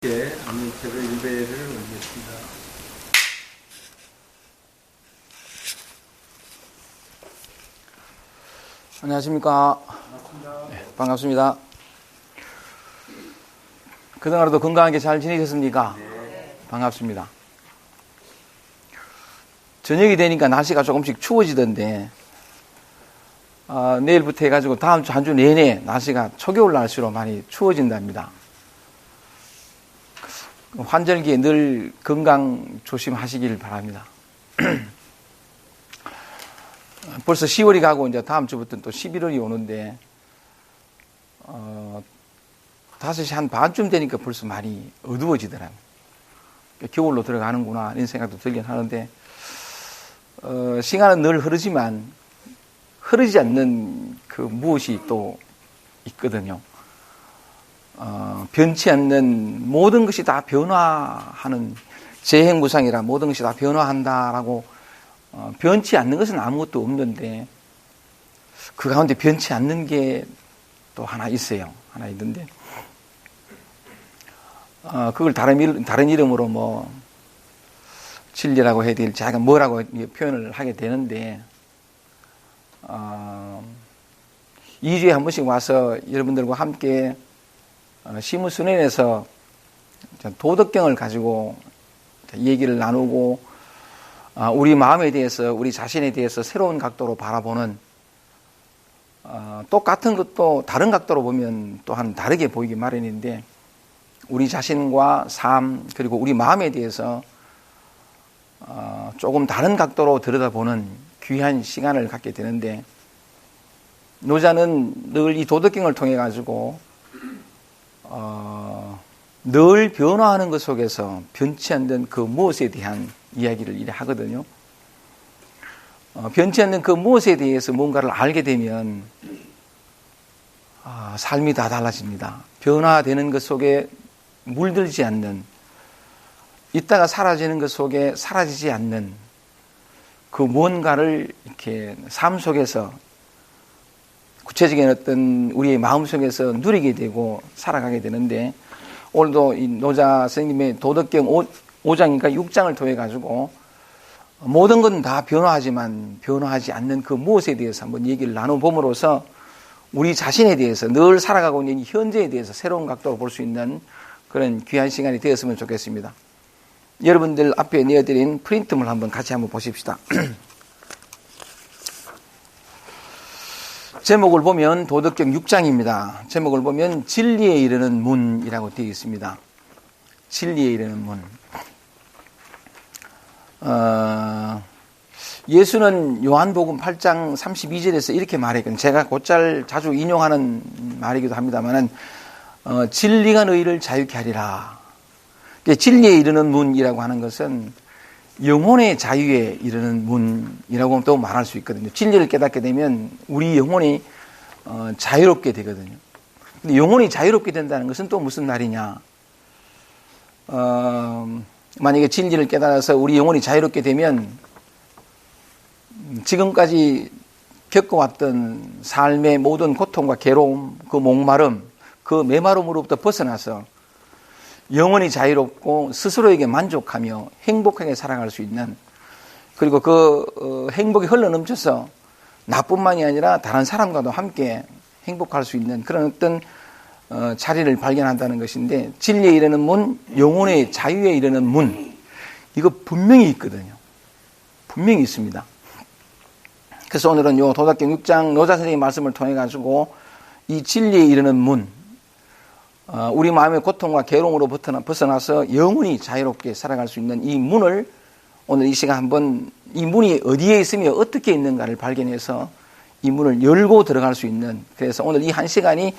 암문태로 일배를 올리겠습니다. 안녕하십니까. 반갑습니다. 네, 반갑습니다. 그동안에도 건강하게 잘 지내셨습니까? 네. 반갑습니다. 저녁이 되니까 날씨가 조금씩 추워지던데 내일부터 해가지고 다음 주 한 주 내내 날씨가 초겨울 날씨로 많이 추워진답니다. 환절기에 늘 건강 조심하시길 바랍니다. 벌써 10월이 가고 이제 다음 주부터는 또 11월이 오는데 5시 한 반쯤 되니까 벌써 많이 어두워지더라고요. 겨울로 들어가는구나 이런 생각도 들긴 하는데 시간은 늘 흐르지만 흐르지 않는 그 무엇이 또 있거든요. 변치 않는 모든 것이 다 변화하는 재행무상이라 모든 것이 다 변화한다라고 변치 않는 것은 아무것도 없는데 그 가운데 변치 않는 게 또 하나 있어요. 하나 있는데 그걸 다른 이름으로 뭐 진리라고 해야 될지 약간 뭐라고 표현을 하게 되는데 2주에 한 번씩 와서 여러분들과 함께 시무순회에서 도덕경을 가지고 얘기를 나누고 우리 마음에 대해서 우리 자신에 대해서 새로운 각도로 바라보는 똑같은 것도 다른 각도로 보면 또한 다르게 보이기 마련인데 우리 자신과 삶 그리고 우리 마음에 대해서 조금 다른 각도로 들여다보는 귀한 시간을 갖게 되는데 노자는 늘 이 도덕경을 통해 가지고 늘 변화하는 것 속에서 변치 않는 그 무엇에 대한 이야기를 이래 하거든요. 변치 않는 그 무엇에 대해서 뭔가를 알게 되면 삶이 다 달라집니다. 변화되는 것 속에 물들지 않는 있다가 사라지는 것 속에 사라지지 않는 그 무언가를 이렇게 삶 속에서 구체적인 어떤 우리의 마음 속에서 누리게 되고 살아가게 되는데 오늘도 이 노자 선생님의 도덕경 5장인가 6장을 통해 가지고 모든 건 다 변화하지만 변화하지 않는 그 무엇에 대해서 한번 얘기를 나눠봄으로써 우리 자신에 대해서 늘 살아가고 있는 현재에 대해서 새로운 각도로 볼 수 있는 그런 귀한 시간이 되었으면 좋겠습니다. 여러분들 앞에 내어드린 프린트물 한번 같이 한번 보십시다. 제목을 보면 도덕경 6장입니다. 제목을 보면 진리에 이르는 문이라고 되어 있습니다. 진리에 이르는 문. 예수는 요한복음 8장 32절에서 이렇게 말했거든요. 제가 곧잘 자주 인용하는 말이기도 합니다만 진리가 너희를 자유케 하리라. 진리에 이르는 문이라고 하는 것은 영혼의 자유에 이르는 문이라고 또 말할 수 있거든요. 진리를 깨닫게 되면 우리 영혼이 자유롭게 되거든요. 근데 영혼이 자유롭게 된다는 것은 또 무슨 말이냐? 만약에 진리를 깨달아서 우리 영혼이 자유롭게 되면 지금까지 겪어왔던 삶의 모든 고통과 괴로움, 그 목마름, 그 메마름으로부터 벗어나서 영원히 자유롭고 스스로에게 만족하며 행복하게 살아갈 수 있는 그리고 그 행복이 흘러넘쳐서 나뿐만이 아니라 다른 사람과도 함께 행복할 수 있는 그런 어떤 자리를 발견한다는 것인데 진리에 이르는 문, 영혼의 자유에 이르는 문 이거 분명히 있거든요. 분명히 있습니다. 그래서 오늘은 요 도덕경 6장 노자 선생님의 말씀을 통해 가지고 이 진리에 이르는 문 우리 마음의 고통과 괴로움으로 벗어나서 영원히 자유롭게 살아갈 수 있는 이 문을 오늘 이 시간 한번 이 문이 어디에 있으며 어떻게 있는가를 발견해서 이 문을 열고 들어갈 수 있는 그래서 오늘 이 한 시간이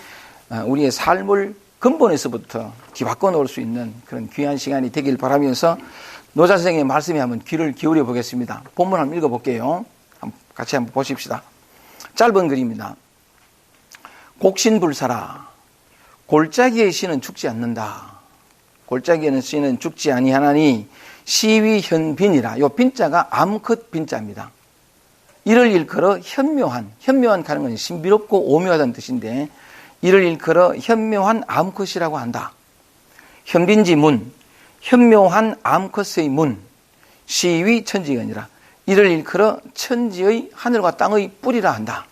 우리의 삶을 근본에서부터 뒤바꿔 놓을 수 있는 그런 귀한 시간이 되길 바라면서 노자 선생님의 말씀에 한번 귀를 기울여 보겠습니다. 본문 한번 읽어볼게요. 같이 한번 보십시다. 짧은 글입니다. 곡신불사라 골짜기의 씨는 죽지 않는다. 골짜기의 씨는 죽지 아니하나니 시위현빈이라. 요 빈자가 암컷 빈자입니다. 이를 일컬어 현묘한 가는 건 신비롭고 오묘하다는 뜻인데 이를 일컬어 현묘한 암컷이라고 한다. 현빈지 문, 현묘한 암컷의 문, 시위 천지가 아니라 이를 일컬어 천지의 하늘과 땅의 뿌리라 한다.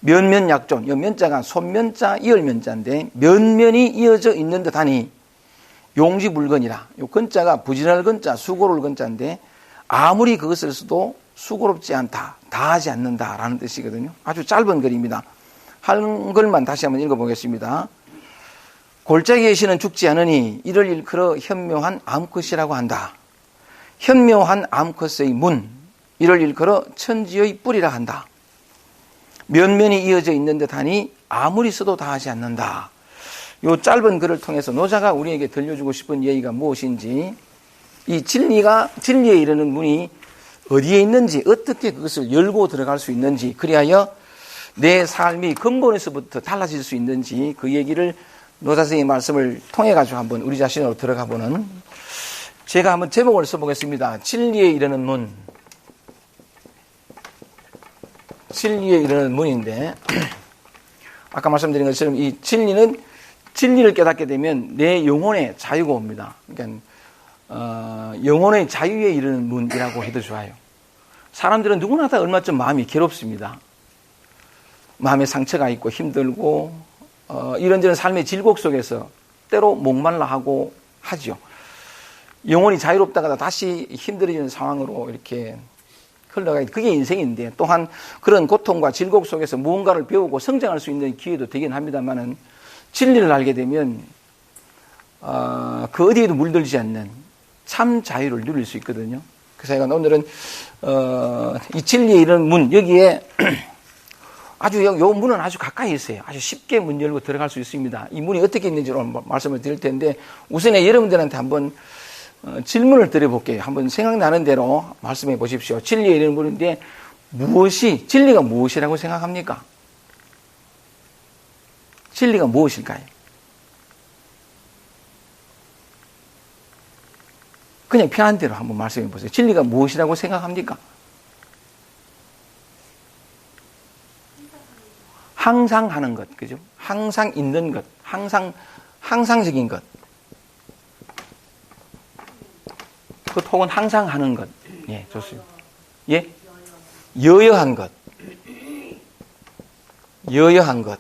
면면약존, 이 면자가 손면자, 이을면자인데 면면이 이어져 있는 듯하니 용지물건이라. 이 건자가 부진할 건자, 수고로울 건자인데 아무리 그것을 써도 수고롭지 않다, 다하지 않는다라는 뜻이거든요. 아주 짧은 글입니다. 한글만 다시 한번 읽어보겠습니다. 골짜기의 신은 죽지 않으니 이를 일컬어 현묘한 암컷이라고 한다. 현묘한 암컷의 문, 이를 일컬어 천지의 뿌리라 한다. 면면이 이어져 있는 듯하니 아무리 써도 다하지 않는다. 이 짧은 글을 통해서 노자가 우리에게 들려주고 싶은 얘기가 무엇인지, 이 진리에 이르는 문이 어디에 있는지, 어떻게 그것을 열고 들어갈 수 있는지, 그리하여 내 삶이 근본에서부터 달라질 수 있는지, 그 얘기를 노자 선생님의 말씀을 통해 가지고 한번 우리 자신으로 들어가 보는, 제가 한번 제목을 써보겠습니다. 진리에 이르는 문. 진리에 이르는 문인데, 아까 말씀드린 것처럼 이 진리를 깨닫게 되면 내 영혼의 자유가 옵니다. 그러니까 영혼의 자유에 이르는 문이라고 해도 좋아요. 사람들은 누구나 다 얼마쯤 마음이 괴롭습니다. 마음에 상처가 있고 힘들고 이런저런 삶의 질곡 속에서 때로 목말라 하고 하죠. 영혼이 자유롭다가 다시 힘들어지는 상황으로 이렇게 흘러가야 그게 인생인데, 또한 그런 고통과 질곡 속에서 무언가를 배우고 성장할 수 있는 기회도 되긴 합니다만은, 진리를 알게 되면 그 어디에도 물들지 않는 참 자유를 누릴 수 있거든요. 그래서 제가 오늘은 이 진리에 이르는 문, 여기에 아주 요 문은 아주 가까이 있어요. 아주 쉽게 문 열고 들어갈 수 있습니다. 이 문이 어떻게 있는지로 말씀을 드릴 텐데, 우선에 여러분들한테 한번 질문을 드려볼게요. 한번 생각나는 대로 말씀해 보십시오. 진리에 이르는 문인데 진리가 무엇이라고 생각합니까? 진리가 무엇일까요? 그냥 편한 대로 한번 말씀해 보세요. 진리가 무엇이라고 생각합니까? 항상 하는 것, 그죠? 항상 있는 것, 항상적인 것. 그 혹은 항상 하는 것. 예, 좋습니다. 예? 여여한 것. 여여한 것.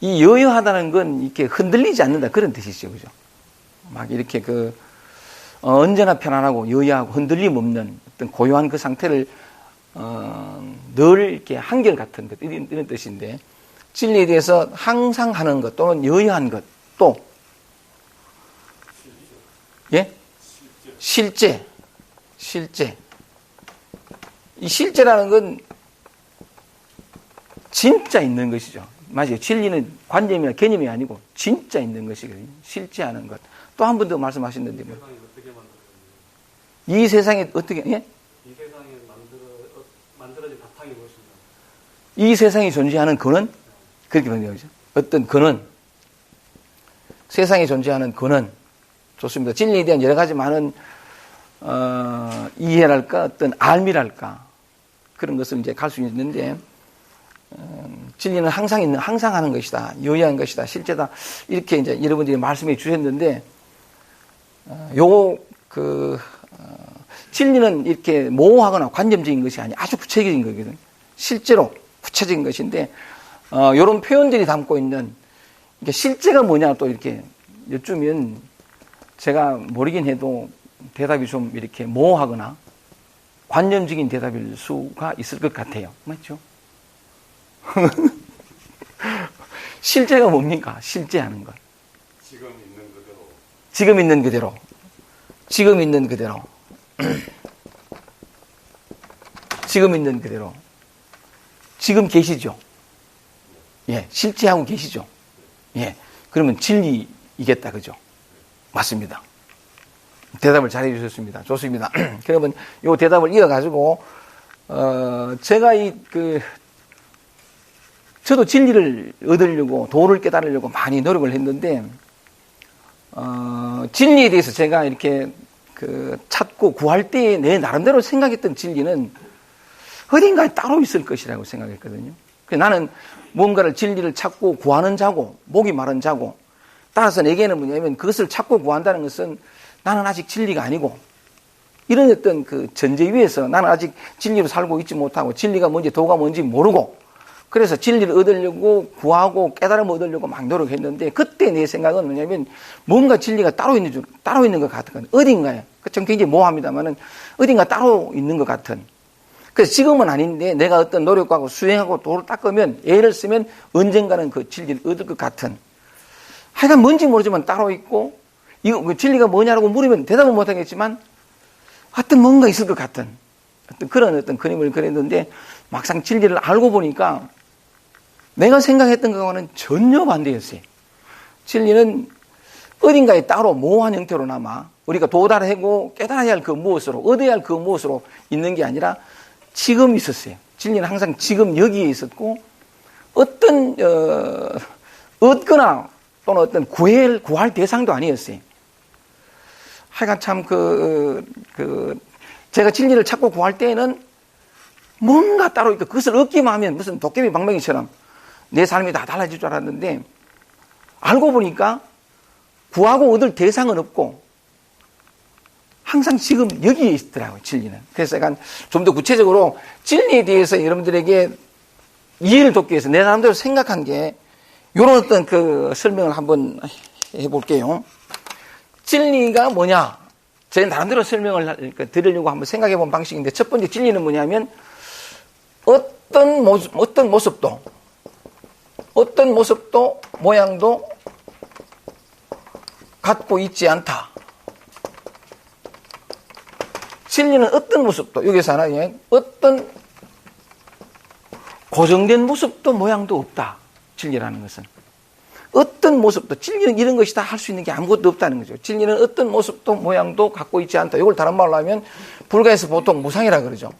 이 여여하다는 건 이렇게 흔들리지 않는다, 그런 뜻이죠, 그죠? 막 이렇게 언제나 편안하고 여여하고 흔들림 없는 어떤 고요한 그 상태를 늘 이렇게 한결같은 것, 이런 뜻인데, 진리에 대해서 항상 하는 것 또는 여여한 것, 또 예? 실제. 이 실제라는 건 진짜 있는 것이죠. 맞아요. 진리는 관념이나 개념이 아니고 진짜 있는 것이거든요. 실제하는 것. 또 한 번 더 말씀하셨는데 뭐. 이 세상에 어떻게, 예? 이 세상에 만들어진 바탕이 무엇인가? 이 세상에 존재하는 근원? 그렇게 말하는 거죠. 어떤 근원. 세상에 존재하는 근원. 좋습니다. 진리에 대한 여러 가지 많은 이해랄까, 어떤 알미랄까, 그런 것을 이제 갈 수 있는데, 진리는 항상 하는 것이다, 요의한 것이다, 실제다, 이렇게 이제 여러분들이 말씀해 주셨는데, 진리는 이렇게 모호하거나 관념적인 것이 아니 아주 구체적인 거거든. 실제로 구체적인 것인데, 이런 표현들이 담고 있는, 이게 실제가 뭐냐 또 이렇게 여쭈면 제가 모르긴 해도 대답이 좀 이렇게 모호하거나 관념적인 대답일 수가 있을 것 같아요. 맞죠? 실제가 뭡니까? 실제하는 것. 지금 있는 그대로. 지금 있는 그대로. 지금 있는 그대로. 지금 있는 그대로. 지금 계시죠? 예, 실제하고 계시죠? 예, 그러면 진리이겠다, 그죠? 맞습니다. 대답을 잘해 주셨습니다. 좋습니다. 그러면 이 대답을 이어가지고, 제가 저도 진리를 얻으려고, 도를 깨달으려고 많이 노력을 했는데, 진리에 대해서 제가 이렇게 찾고 구할 때 내 나름대로 생각했던 진리는 어딘가에 따로 있을 것이라고 생각했거든요. 나는 뭔가를 진리를 찾고 구하는 자고, 목이 마른 자고, 따라서 내게는 뭐냐면 그것을 찾고 구한다는 것은 나는 아직 진리가 아니고 이런 어떤 그 전제 위에서 나는 아직 진리로 살고 있지 못하고 진리가 뭔지 도가 뭔지 모르고 그래서 진리를 얻으려고 구하고 깨달음을 얻으려고 막 노력했는데 그때 내 생각은 뭐냐면 뭔가 진리가 따로 있는 것 같은 어딘가에 좀 굉장히 모호합니다만은 어딘가 따로 있는 것 같은 그래서 지금은 아닌데 내가 어떤 노력하고 수행하고 도를 닦으면 예를 쓰면 언젠가는 그 진리를 얻을 것 같은 하여간 뭔지 모르지만 따로 있고 이거 진리가 뭐냐라고 물으면 대답은 못하겠지만 하여튼 뭔가 있을 것 같은 그런 어떤 그림을 그렸는데 막상 진리를 알고 보니까 내가 생각했던 것과는 전혀 반대였어요. 진리는 어딘가에 따로 모호한 형태로나마 우리가 도달하고 깨달아야 할 그 무엇으로 얻어야 할 그 무엇으로 있는 게 아니라 지금 있었어요. 진리는 항상 지금 여기에 있었고 어떤 얻거나 또는 어떤 구할 대상도 아니었어요. 하여간 참 제가 진리를 찾고 구할 때에는 뭔가 따로 있고 그것을 얻기만 하면 무슨 도깨비 방망이처럼 내 삶이 다 달라질 줄 알았는데 알고 보니까 구하고 얻을 대상은 없고 항상 지금 여기에 있더라고요, 진리는. 그래서 약간 좀 더 구체적으로 진리에 대해서 여러분들에게 이해를 돕기 위해서 내 나름대로 생각한 게 이런 어떤 그 설명을 한번 해볼게요. 진리가 뭐냐? 제 나름대로 설명을 드리려고 한번 생각해 본 방식인데 첫 번째 진리는 뭐냐면 어떤 모습도 모양도 갖고 있지 않다. 진리는 어떤 모습도 여기서 하나의 어떤 고정된 모습도 모양도 없다. 진리라는 것은 어떤 모습도 진리는 이런 것이다 할 수 있는 게 아무것도 없다는 거죠. 진리는 어떤 모습도 모양도 갖고 있지 않다. 이걸 다른 말로 하면 불가에서 보통 무상이라 그러죠.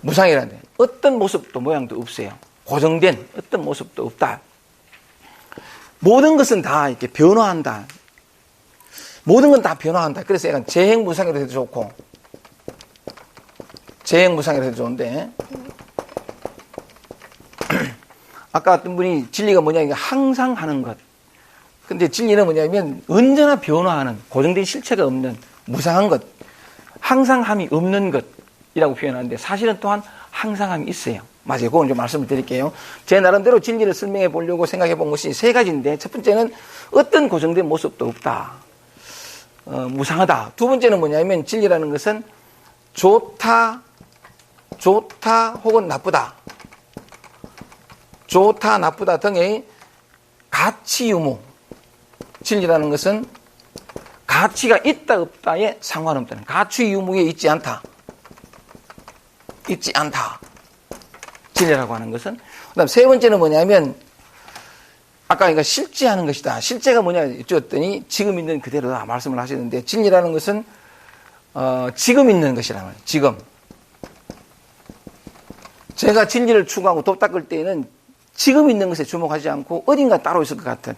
무상이라는데 어떤 모습도 모양도 없어요. 고정된 어떤 모습도 없다. 모든 것은 다 이렇게 변화한다. 모든 건 다 변화한다. 그래서 약간 재행무상이라도 해도 좋고 재행무상이라도 해도 좋은데 아까 어떤 분이 진리가 뭐냐 항상 하는 것. 근데 진리는 뭐냐면 언제나 변화하는 고정된 실체가 없는 무상한 것. 항상함이 없는 것이라고 표현하는데 사실은 또한 항상함이 있어요. 맞아요. 그건 좀 말씀을 드릴게요. 제 나름대로 진리를 설명해 보려고 생각해 본 것이 세 가지인데 첫 번째는 어떤 고정된 모습도 없다. 무상하다. 두 번째는 뭐냐면 진리라는 것은 좋다 혹은 나쁘다. 좋다, 나쁘다 등의 가치 유무. 진리라는 것은 가치가 있다, 없다에 상관없다는 가치 유무에 있지 않다. 있지 않다. 진리라고 하는 것은. 그 다음 세 번째는 뭐냐면 아까 그러니까 실제하는 것이다. 실제가 뭐냐 여쭈었더니 지금 있는 그대로다 말씀을 하시는데 진리라는 것은 지금 있는 것이란 말이에요. 지금. 제가 진리를 추구하고 도 닦을 때에는 지금 있는 것에 주목하지 않고 어딘가 따로 있을 것 같은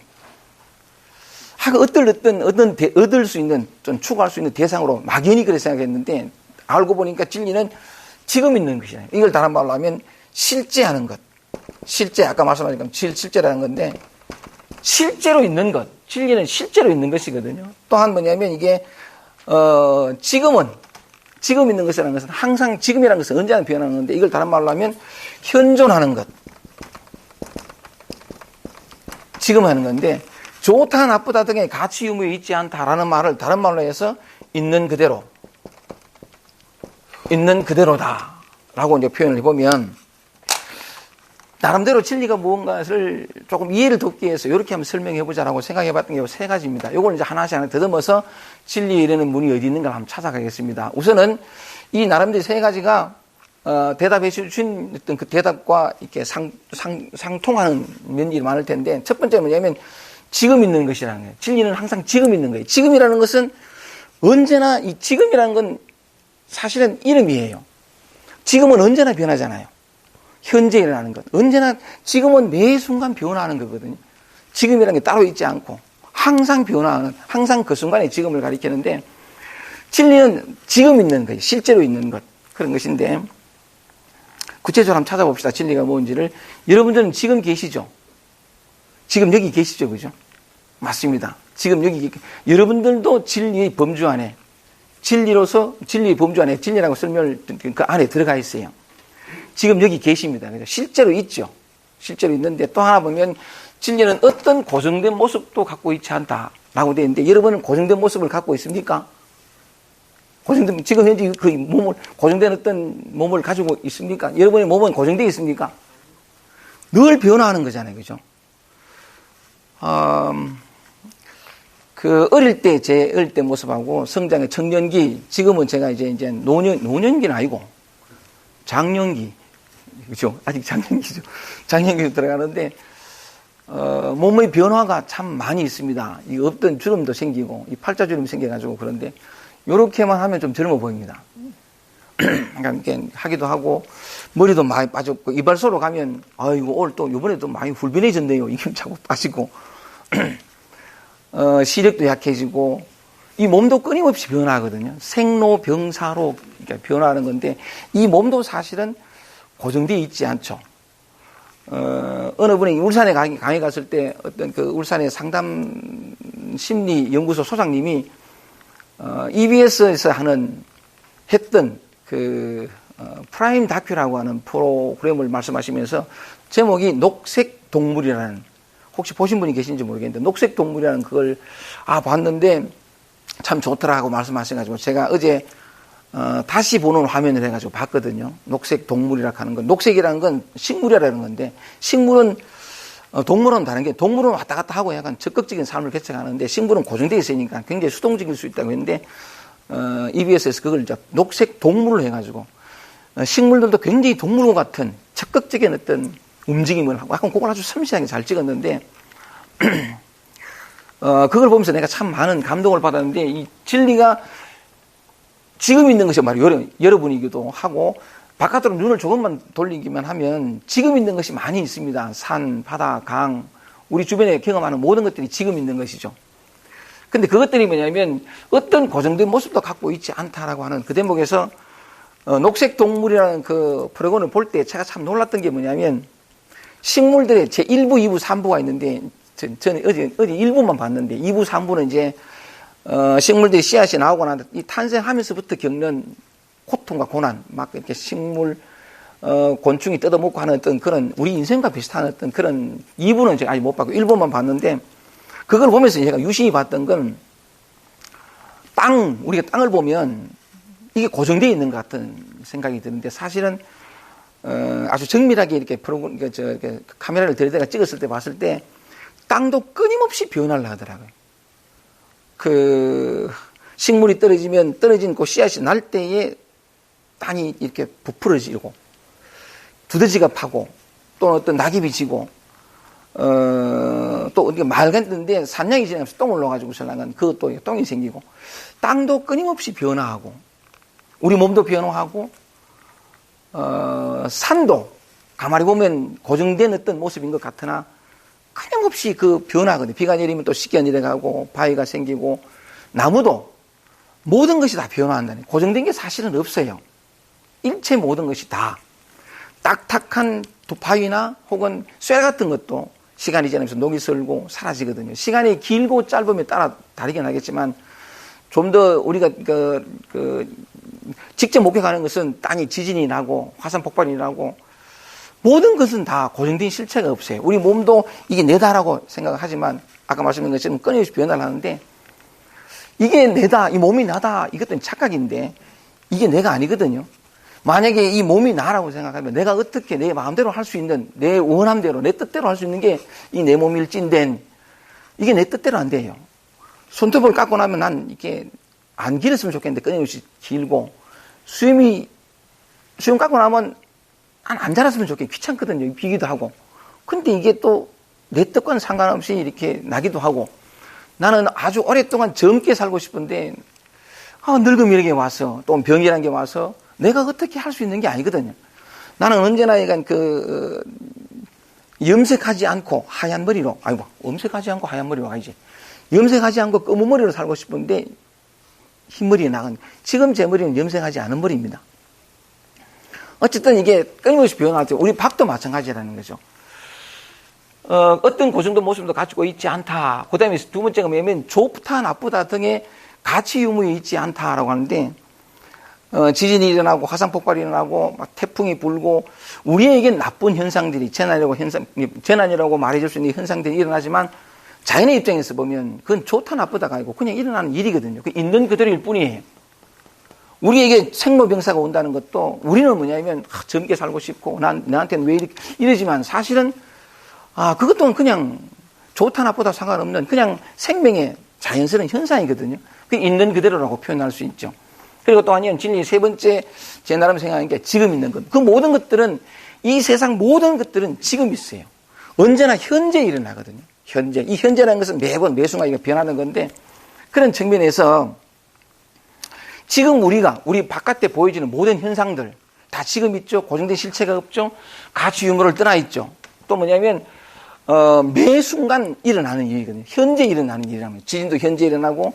얻을 수 있는 좀 추구할 수 있는 대상으로 막연히 그렇게 생각했는데 알고 보니까 진리는 지금 있는 것이에요. 이걸 다른 말로 하면 실제하는 것. 실제 아까 말씀하신 실제라는 건데 실제로 있는 것. 진리는 실제로 있는 것이거든요. 또한 뭐냐면 이게 지금 있는 것이라는 것은 항상 지금이라는 것은 언제나 변하는 건데 이걸 다른 말로 하면 현존하는 것. 지금 하는 건데 좋다 나쁘다 등의 가치 유무에 있지 않다라는 말을 다른 말로 해서 있는 그대로다 라고 이제 표현을 해보면 나름대로 진리가 무언가를 조금 이해를 돕기 위해서 이렇게 한번 설명해보자라고 생각해봤던 게 세 가지입니다. 이걸 이제 하나씩 더듬어서 진리에 이르는 문이 어디 있는가 한번 찾아가겠습니다. 우선은 이 나름대로 세 가지가 대답해 주신 어떤 그 대답과 이렇게 상통하는 면이 많을 텐데 첫 번째는 뭐냐면 지금 있는 것이라는 거예요. 진리는 항상 지금 있는 거예요. 지금이라는 것은 언제나 이 지금이라는 건 사실은 이름이에요. 지금은 언제나 변하잖아요. 현재 일어나는 것. 언제나 지금은 매 순간 변화하는 거거든요. 지금이라는 게 따로 있지 않고 항상 변화하는 항상 그 순간에 지금을 가리키는데 진리는 지금 있는 거예요. 실제로 있는 것. 그런 것인데 구체적으로 한번 찾아봅시다. 진리가 뭔지를. 여러분들은 지금 계시죠? 지금 여기 계시죠? 그죠? 맞습니다. 지금 여기 여러분들도 진리의 범주 안에, 진리로서 진리의 범주 안에, 진리라고 설명을 그 안에 들어가 있어요. 지금 여기 계십니다. 그래서 실제로 있죠. 실제로 있는데 또 하나 보면 진리는 어떤 고정된 모습도 갖고 있지 않다라고 되어 있는데 여러분은 고정된 모습을 갖고 있습니까? 고정된, 지금 현재 그 몸을, 고정된 어떤 몸을 가지고 있습니까? 여러분의 몸은 고정되어 있습니까? 늘 변화하는 거잖아요. 그죠? 제 어릴 때 모습하고 성장의 청년기, 지금은 제가 이제 노년기는 아니고, 장년기. 그죠? 아직 장년기죠. 장년기로 들어가는데, 몸의 변화가 참 많이 있습니다. 이 없던 주름도 생기고, 이 팔자주름이 생겨가지고 그런데, 요렇게만 하면 좀 젊어 보입니다. 그러니까 이렇게 하기도 하고, 머리도 많이 빠졌고, 이발소로 가면, 아이고, 오늘 또, 요번에 또 많이 훌변해졌네요. 이게 자꾸 빠지고, 시력도 약해지고, 이 몸도 끊임없이 변화하거든요. 생로병사로 변화하는 건데, 이 몸도 사실은 고정되어 있지 않죠. 어느 분이 울산에 강의 갔을 때, 어떤 그 울산의 상담 심리 연구소 소장님이, EBS에서 했던 프라임 다큐라고 하는 프로그램을 말씀하시면서 제목이 녹색 동물이라는, 혹시 보신 분이 계신지 모르겠는데, 녹색 동물이라는 그걸, 봤는데 참 좋더라고 말씀하셔가지고 제가 어제, 다시 보는 화면을 해가지고 봤거든요. 녹색 동물이라고 하는 건, 녹색이라는 건 식물이라는 건데, 식물은, 동물은 다른 게, 동물은 왔다 갔다 하고 약간 적극적인 삶을 개척하는데, 식물은 고정되어 있으니까 굉장히 수동적일 수 있다고 했는데, EBS에서 그걸 이제 녹색 동물로 해가지고, 식물들도 굉장히 동물과 같은 적극적인 어떤 움직임을 하고, 약간 그걸 아주 섬세하게 잘 찍었는데, 그걸 보면서 내가 참 많은 감동을 받았는데, 이 진리가 지금 있는 것이 바로 여러분이기도 하고, 바깥으로 눈을 조금만 돌리기만 하면 지금 있는 것이 많이 있습니다. 산, 바다, 강, 우리 주변에 경험하는 모든 것들이 지금 있는 것이죠. 근데 그것들이 뭐냐면 어떤 고정된 모습도 갖고 있지 않다라고 하는 그 대목에서 녹색 동물이라는 그 프로그램을 볼 때 제가 참 놀랐던 게 뭐냐면 식물들의 제 1부, 2부, 3부가 있는데 저는 어제 1부만 봤는데 2부, 3부는 이제 식물들이 씨앗이 나오고 나서 이 탄생하면서부터 겪는 고통과 고난, 막 이렇게 식물, 곤충이 뜯어먹고 하는 어떤 그런, 우리 인생과 비슷한 어떤 그런 2부는 제가 아직 못 봤고 1부만 봤는데, 그걸 보면서 제가 유심히 봤던 건, 우리가 땅을 보면 이게 고정되어 있는 것 같은 생각이 드는데, 사실은, 아주 정밀하게 이렇게 카메라를 들여다가 찍었을 때 봤을 때, 땅도 끊임없이 변화를 하더라고요. 식물이 떨어진 그 씨앗이 날 때에 땅이 이렇게 부풀어지고, 두더지가 파고, 또는 어떤 낙엽이 지고, 또 어디 맑았는데 산양이 지나면서 똥을 넣어가지고 설랑은 그것도 똥이 생기고, 땅도 끊임없이 변화하고, 우리 몸도 변화하고, 산도 가만히 보면 고정된 어떤 모습인 것 같으나, 끊임없이 그 변화거든요. 비가 내리면 또 씻겨 내려가고, 바위가 생기고, 나무도 모든 것이 다 변화한다는, 고정된 게 사실은 없어요. 일체 모든 것이 다 딱딱한 바위나 혹은 쇠 같은 것도 시간이 지나면서 녹이 슬고 사라지거든요. 시간이 길고 짧으면 따라 다르긴 하겠지만 좀 더 우리가 직접 목격하는 것은 땅이 지진이 나고 화산 폭발이 나고 모든 것은 다 고정된 실체가 없어요. 우리 몸도 이게 내다라고 생각하지만 아까 말씀드린 것처럼 끊임없이 변화를 하는데 이게 내다, 이 몸이 나다, 이것도 착각인데 이게 내가 아니거든요. 만약에 이 몸이 나라고 생각하면 내가 어떻게 내 마음대로 할 수 있는, 내 원함대로, 내 뜻대로 할 수 있는 게 이 내 몸일진된, 이게 내 뜻대로 안 돼요. 손톱을 깎고 나면 난 이게 안 길었으면 좋겠는데 끊임없이 길고, 수염 깎고 나면 난 안 자랐으면 좋겠고 귀찮거든요. 비기도 하고. 근데 이게 또 내 뜻과는 상관없이 이렇게 나기도 하고, 나는 아주 오랫동안 젊게 살고 싶은데, 늙음이 이렇게 와서, 또 병이라는 게 와서, 내가 어떻게 할 수 있는 게 아니거든요. 나는 언제나 약간 염색하지 않고 하얀 머리로, 염색하지 않고 하얀 머리로 가야지. 염색하지 않고 검은 머리로 살고 싶은데, 흰 머리에 나간, 지금 제 머리는 염색하지 않은 머리입니다. 어쨌든 이게 끊임없이 변화할 때, 우리 밥도 마찬가지라는 거죠. 어떤 고정도 모습도 가지고 있지 않다. 그 다음에 두 번째가 뭐냐면 좋다, 나쁘다 등의 가치 유무에 있지 않다라고 하는데, 지진이 일어나고 화산 폭발이 일어나고 막 태풍이 불고 우리에겐 나쁜 현상들이 재난이라고 말해줄 수 있는 현상들이 일어나지만 자연의 입장에서 보면 그건 좋다 나쁘다가 아니고 그냥 일어나는 일이거든요. 그 있는 그대로일 뿐이에요. 우리에게 생로병사가 온다는 것도 우리는 뭐냐면 젊게 살고 싶고 나한테는 왜 이러지만 사실은 그것도 그냥 좋다 나쁘다 상관없는 그냥 생명의 자연스러운 현상이거든요. 그 있는 그대로라고 표현할 수 있죠. 그리고 또 아니면 진리의 세 번째 제 나름 생각하는 게 지금 있는 것. 그 모든 것들은 이 세상 모든 것들은 지금 있어요. 언제나 현재 일어나거든요. 현재. 이 현재라는 것은 매번 매순간 이거 변하는 건데 그런 측면에서 지금 우리 바깥에 보여지는 모든 현상들 다 지금 있죠. 고정된 실체가 없죠. 가치 유무를 떠나 있죠. 또 뭐냐면 매 순간 일어나는 일이거든요. 현재 일어나는 일이라면 지진도 현재 일어나고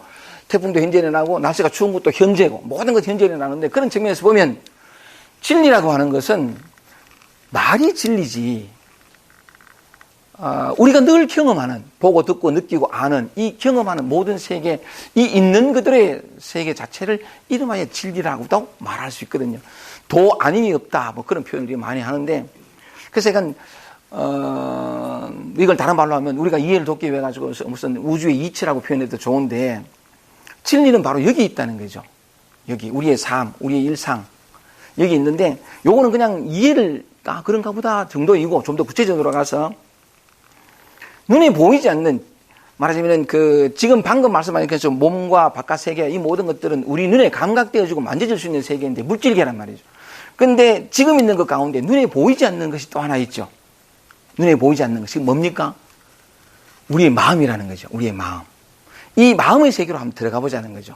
태풍도 현재 일어나고 날씨가 추운 것도 현재고 모든 것 현재 일어나는데 그런 측면에서 보면 진리라고 하는 것은 말이 진리지 우리가 늘 경험하는 보고 듣고 느끼고 아는 이 경험하는 모든 세계 이 있는 그들의 세계 자체를 이름하여 진리라고도 말할 수 있거든요. 도 아님이 없다 뭐 그런 표현을 많이 하는데 그래서 약간 이걸 다른 말로 하면 우리가 이해를 돕기 위해 가지고 무슨 우주의 이치라고 표현해도 좋은데 진리는 바로 여기 있다는 거죠. 여기 우리의 삶, 우리의 일상 여기 있는데 요거는 그냥 이해를 그런가 보다 정도이고 좀 더 구체적으로 가서 눈에 보이지 않는 말하자면 지금 방금 말씀하신 것처럼 몸과 바깥 세계 이 모든 것들은 우리 눈에 감각되어지고 만져질 수 있는 세계인데 물질계란 말이죠. 그런데 지금 있는 것 가운데 눈에 보이지 않는 것이 또 하나 있죠. 눈에 보이지 않는 것이 뭡니까? 우리의 마음이라는 거죠. 우리의 마음. 이 마음의 세계로 한번 들어가 보자는 거죠.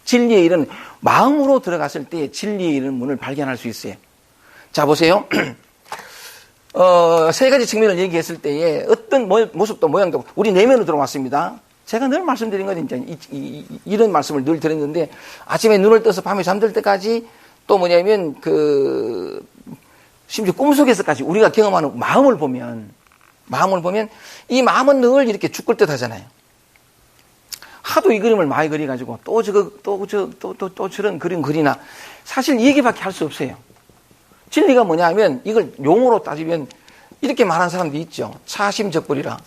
진리의 일은 마음으로 들어갔을 때 진리의 이런 문을 발견할 수 있어요. 자, 보세요. 세 가지 측면을 얘기했을 때에 어떤 모습도 모양도 우리 내면으로 들어왔습니다. 제가 늘 말씀드린 건 이제 이런 말씀을 늘 드렸는데 아침에 눈을 떠서 밤에 잠들 때까지 또 뭐냐면 심지어 꿈속에서까지 우리가 경험하는 마음을 보면 이 마음은 늘 이렇게 죽을 듯 하잖아요. 하도 이 그림을 많이 그려가지고 또 저런 그림 그리나 사실 이 얘기밖에 할 수 없어요. 진리가 뭐냐 하면 이걸 용어로 따지면 이렇게 말하는 사람도 있죠. 차심적불이라.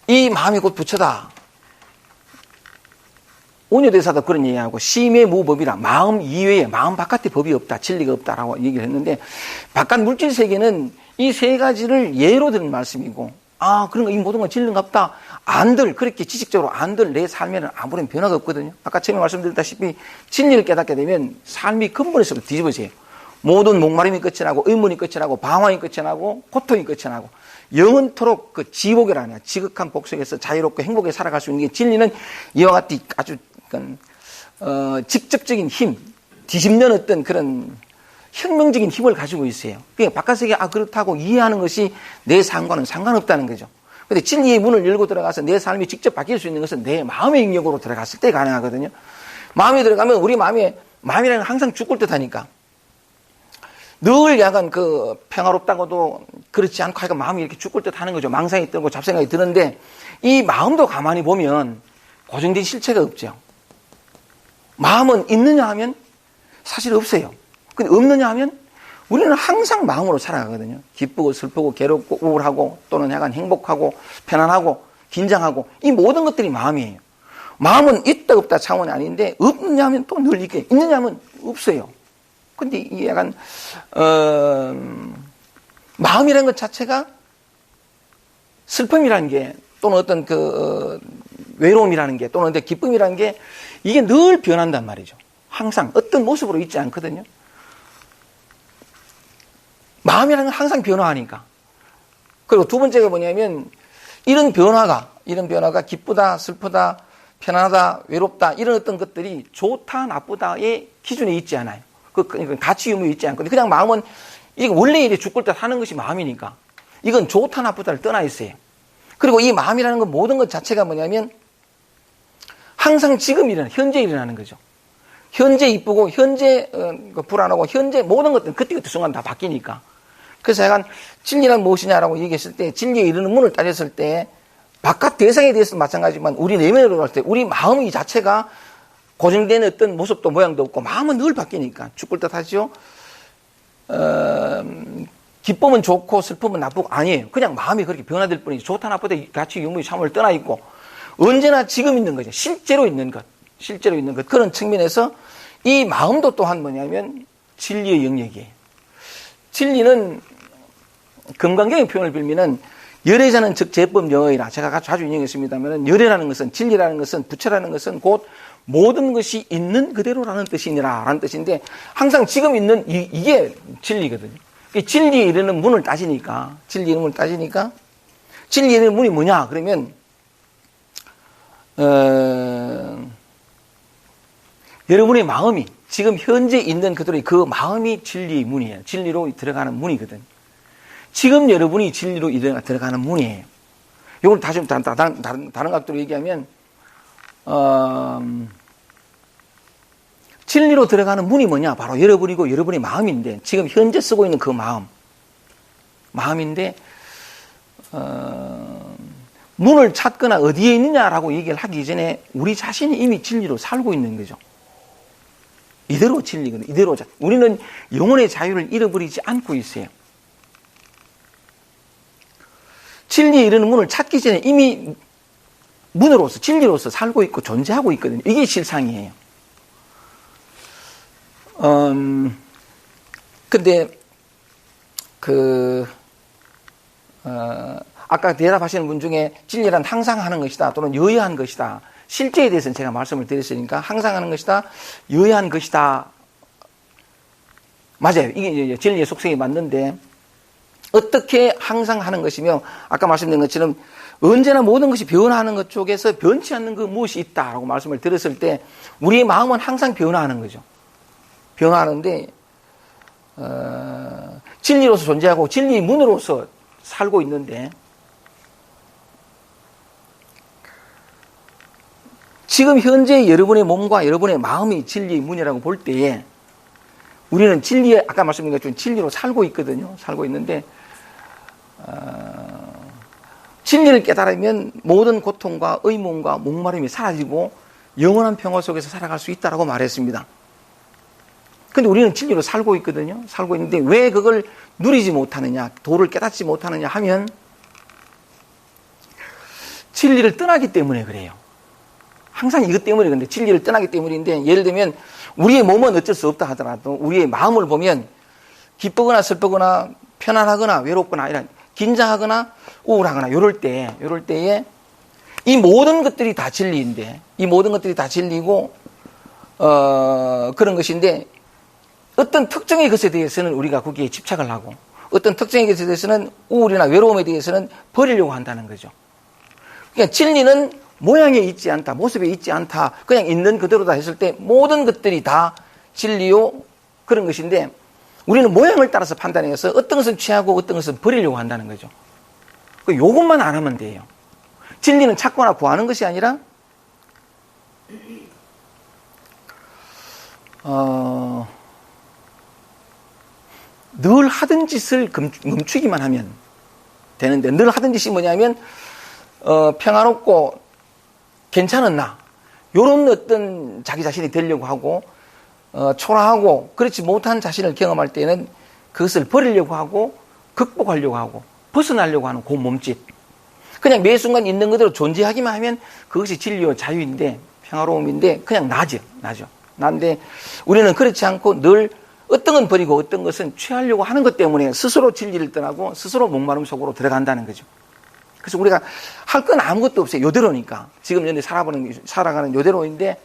이 마음이 곧 부처다. 온유대사도 그런 얘기하고 심의무법이라. 마음 이외에 마음 바깥에 법이 없다. 진리가 없다라고 얘기를 했는데 바깥 물질 세계는 이 세 가지를 예로 드는 말씀이고 그런가 이 모든 건 진리가 없다. 안들 그렇게 지식적으로 안들 내 삶에는 아무런 변화가 없거든요. 아까 처음에 말씀드렸다시피 진리를 깨닫게 되면 삶이 근본에서부터 뒤집어져요. 모든 목마름이 끝이 나고 의문이 끝이 나고 방황이 끝이 나고 고통이 끝이 나고 영원토록 그 지복이라는 지극한 복속에서 자유롭고 행복하게 살아갈 수 있는 게 진리는 이와 같이 아주 직접적인 힘, 뒤집는 어떤 그런 혁명적인 힘을 가지고 있어요. 그러니까 바깥 세계 그렇다고 이해하는 것이 내 삶과는 상관없다는 거죠. 그런데 진리의 문을 열고 들어가서 내 삶이 직접 바뀔 수 있는 것은 내 마음의 영역으로 들어갔을 때 가능하거든요. 마음에 들어가면 우리 마음이라는 건 항상 죽을 듯 하니까 늘 약간 평화롭다고도 그렇지 않고 하니까 마음이 이렇게 죽을 듯 하는 거죠. 망상이 들고 잡생각이 드는데 이 마음도 가만히 보면 고정된 실체가 없죠. 마음은 있느냐 하면 사실 없어요. 근데 없느냐 하면 우리는 항상 마음으로 살아가거든요. 기쁘고 슬프고 괴롭고 우울하고 또는 약간 행복하고 편안하고 긴장하고 이 모든 것들이 마음이에요. 마음은 있다 없다 차원이 아닌데 없느냐 하면 또 늘 있게 있느냐 하면 없어요. 근데 이 약간 마음이라는 것 자체가 슬픔이라는 게 또는 어떤 외로움이라는 게 또는 기쁨이라는 게 이게 늘 변한단 말이죠. 항상 어떤 모습으로 있지 않거든요. 마음이라는 건 항상 변화하니까. 그리고 두 번째가 뭐냐면 이런 변화가 기쁘다, 슬프다, 편안하다, 외롭다 이런 어떤 것들이 좋다, 나쁘다의 기준에 있지 않아요. 가치 유무에 있지 않거든요. 그냥 마음은 이게 원래 이래 죽을 듯 하는 것이 마음이니까 이건 좋다, 나쁘다를 떠나 있어요. 그리고 이 마음이라는 건 모든 것 자체가 뭐냐면 항상 지금 현재 일어나는 거죠. 현재 이쁘고 현재 불안하고 현재 모든 것들은 그때그때 순간 다 바뀌니까 그래서 약간 진리란 무엇이냐라고 얘기했을 때, 진리에 이르는 문을 따졌을 때, 바깥 대상에 대해서도 마찬가지지만 우리 내면으로 갈 때 우리 마음이 자체가 고정된 어떤 모습도 모양도 없고 마음은 늘 바뀌니까 죽을 듯 하죠. 기쁨은 좋고 슬픔은 나쁘고 아니에요. 그냥 마음이 그렇게 변화될 뿐이지 좋다 나쁘다 같이 유무히 참을 떠나 있고 언제나 지금 있는 거죠. 실제로 있는 것. 실제로 있는 것. 그런 측면에서 이 마음도 또한 뭐냐면 진리의 영역이에요. 진리는 금강경의 표현을 빌면은 열애자는 즉 제법 영어이라 제가 자주 인용했습니다만 열애라는 것은 진리라는 것은 부처라는 것은 곧 모든 것이 있는 그대로라는 뜻이니라 라는 뜻인데 항상 지금 있는 이게 진리거든요. 진리에 이르는 문을 따지니까 진리에 이르는 문을 따지니까 진리에 이르는 문이 뭐냐 그러면 여러분의 마음이 지금 현재 있는 그대로의 그 마음이 진리의 문이에요. 진리로 들어가는 문이거든요. 지금 여러분이 진리로 들어가는 문이에요. 이걸 다시 다른 각도로 얘기하면 진리로 들어가는 문이 뭐냐? 바로 여러분이고 여러분의 마음인데 지금 현재 쓰고 있는 그 마음인데 문을 찾거나 어디에 있느냐라고 얘기를 하기 전에 우리 자신이 이미 진리로 살고 있는 거죠. 이대로 진리거든요. 이대로 우리는 영혼의 자유를 잃어버리지 않고 있어요. 진리에 이르는 문을 찾기 전에 이미 문으로서 진리로서 살고 있고 존재하고 있거든요. 이게 실상이에요. 근데 아까 대답하시는 분 중에 진리란 항상 하는 것이다 또는 여야한 것이다. 실제에 대해서는 제가 말씀을 드렸으니까 항상 하는 것이다, 여야한 것이다. 맞아요. 이게 진리의 속성이 맞는데 어떻게 항상 하는 것이며 아까 말씀드린 것처럼 언제나 모든 것이 변화하는 것 쪽에서 변치 않는 그 무엇이 있다라고 말씀을 드렸을 때 우리의 마음은 항상 변화하는 거죠. 변화하는데 진리로서 존재하고 진리의 문으로서 살고 있는데 지금 현재 여러분의 몸과 여러분의 마음이 진리의 문이라고 볼 때에 우리는 진리에 아까 말씀드린 것처럼 진리로 살고 있거든요. 살고 있는데 진리를 깨달으면 모든 고통과 의문과 목마름이 사라지고 영원한 평화 속에서 살아갈 수 있다라고 말했습니다. 근데 우리는 진리로 살고 있거든요. 살고 있는데 왜 그걸 누리지 못하느냐, 도를 깨닫지 못하느냐 하면 진리를 떠나기 때문에 그래요. 항상 이것 때문에 그런데 진리를 떠나기 때문인데 예를 들면 우리의 몸은 어쩔 수 없다 하더라도 우리의 마음을 보면 기쁘거나 슬프거나 편안하거나 외롭거나 이런 긴장하거나 우울하거나 이럴 때에 이 모든 것들이 다 진리인데 이 모든 것들이 다 진리고 그런 것인데 어떤 특정의 것에 대해서는 우리가 거기에 집착을 하고 어떤 특정의 것에 대해서는 우울이나 외로움에 대해서는 버리려고 한다는 거죠. 그러니까 진리는 모양에 있지 않다, 모습에 있지 않다, 그냥 있는 그대로다 했을 때 모든 것들이 다 진리요 그런 것인데 우리는 모양을 따라서 판단해서 어떤 것은 취하고 어떤 것은 버리려고 한다는 거죠. 요것만 안 하면 돼요. 진리는 찾거나 구하는 것이 아니라 늘 하던 짓을 멈추기만 하면 되는데 늘 하던 짓이 뭐냐면 평화롭고 괜찮은 나 요런 어떤 자기 자신이 되려고 하고 초라하고 그렇지 못한 자신을 경험할 때는 그것을 버리려고 하고 극복하려고 하고 벗어나려고 하는 그 몸짓 그냥 매 순간 있는 그대로 존재하기만 하면 그것이 진리와 자유인데 평화로움인데 그냥 나죠. 난데 우리는 그렇지 않고 늘 어떤 건 버리고 어떤 것은 취하려고 하는 것 때문에 스스로 진리를 떠나고 스스로 목마름 속으로 들어간다는 거죠. 그래서 우리가 할 건 아무것도 없어요. 요대로니까. 지금 현재 살아가는 요대로인데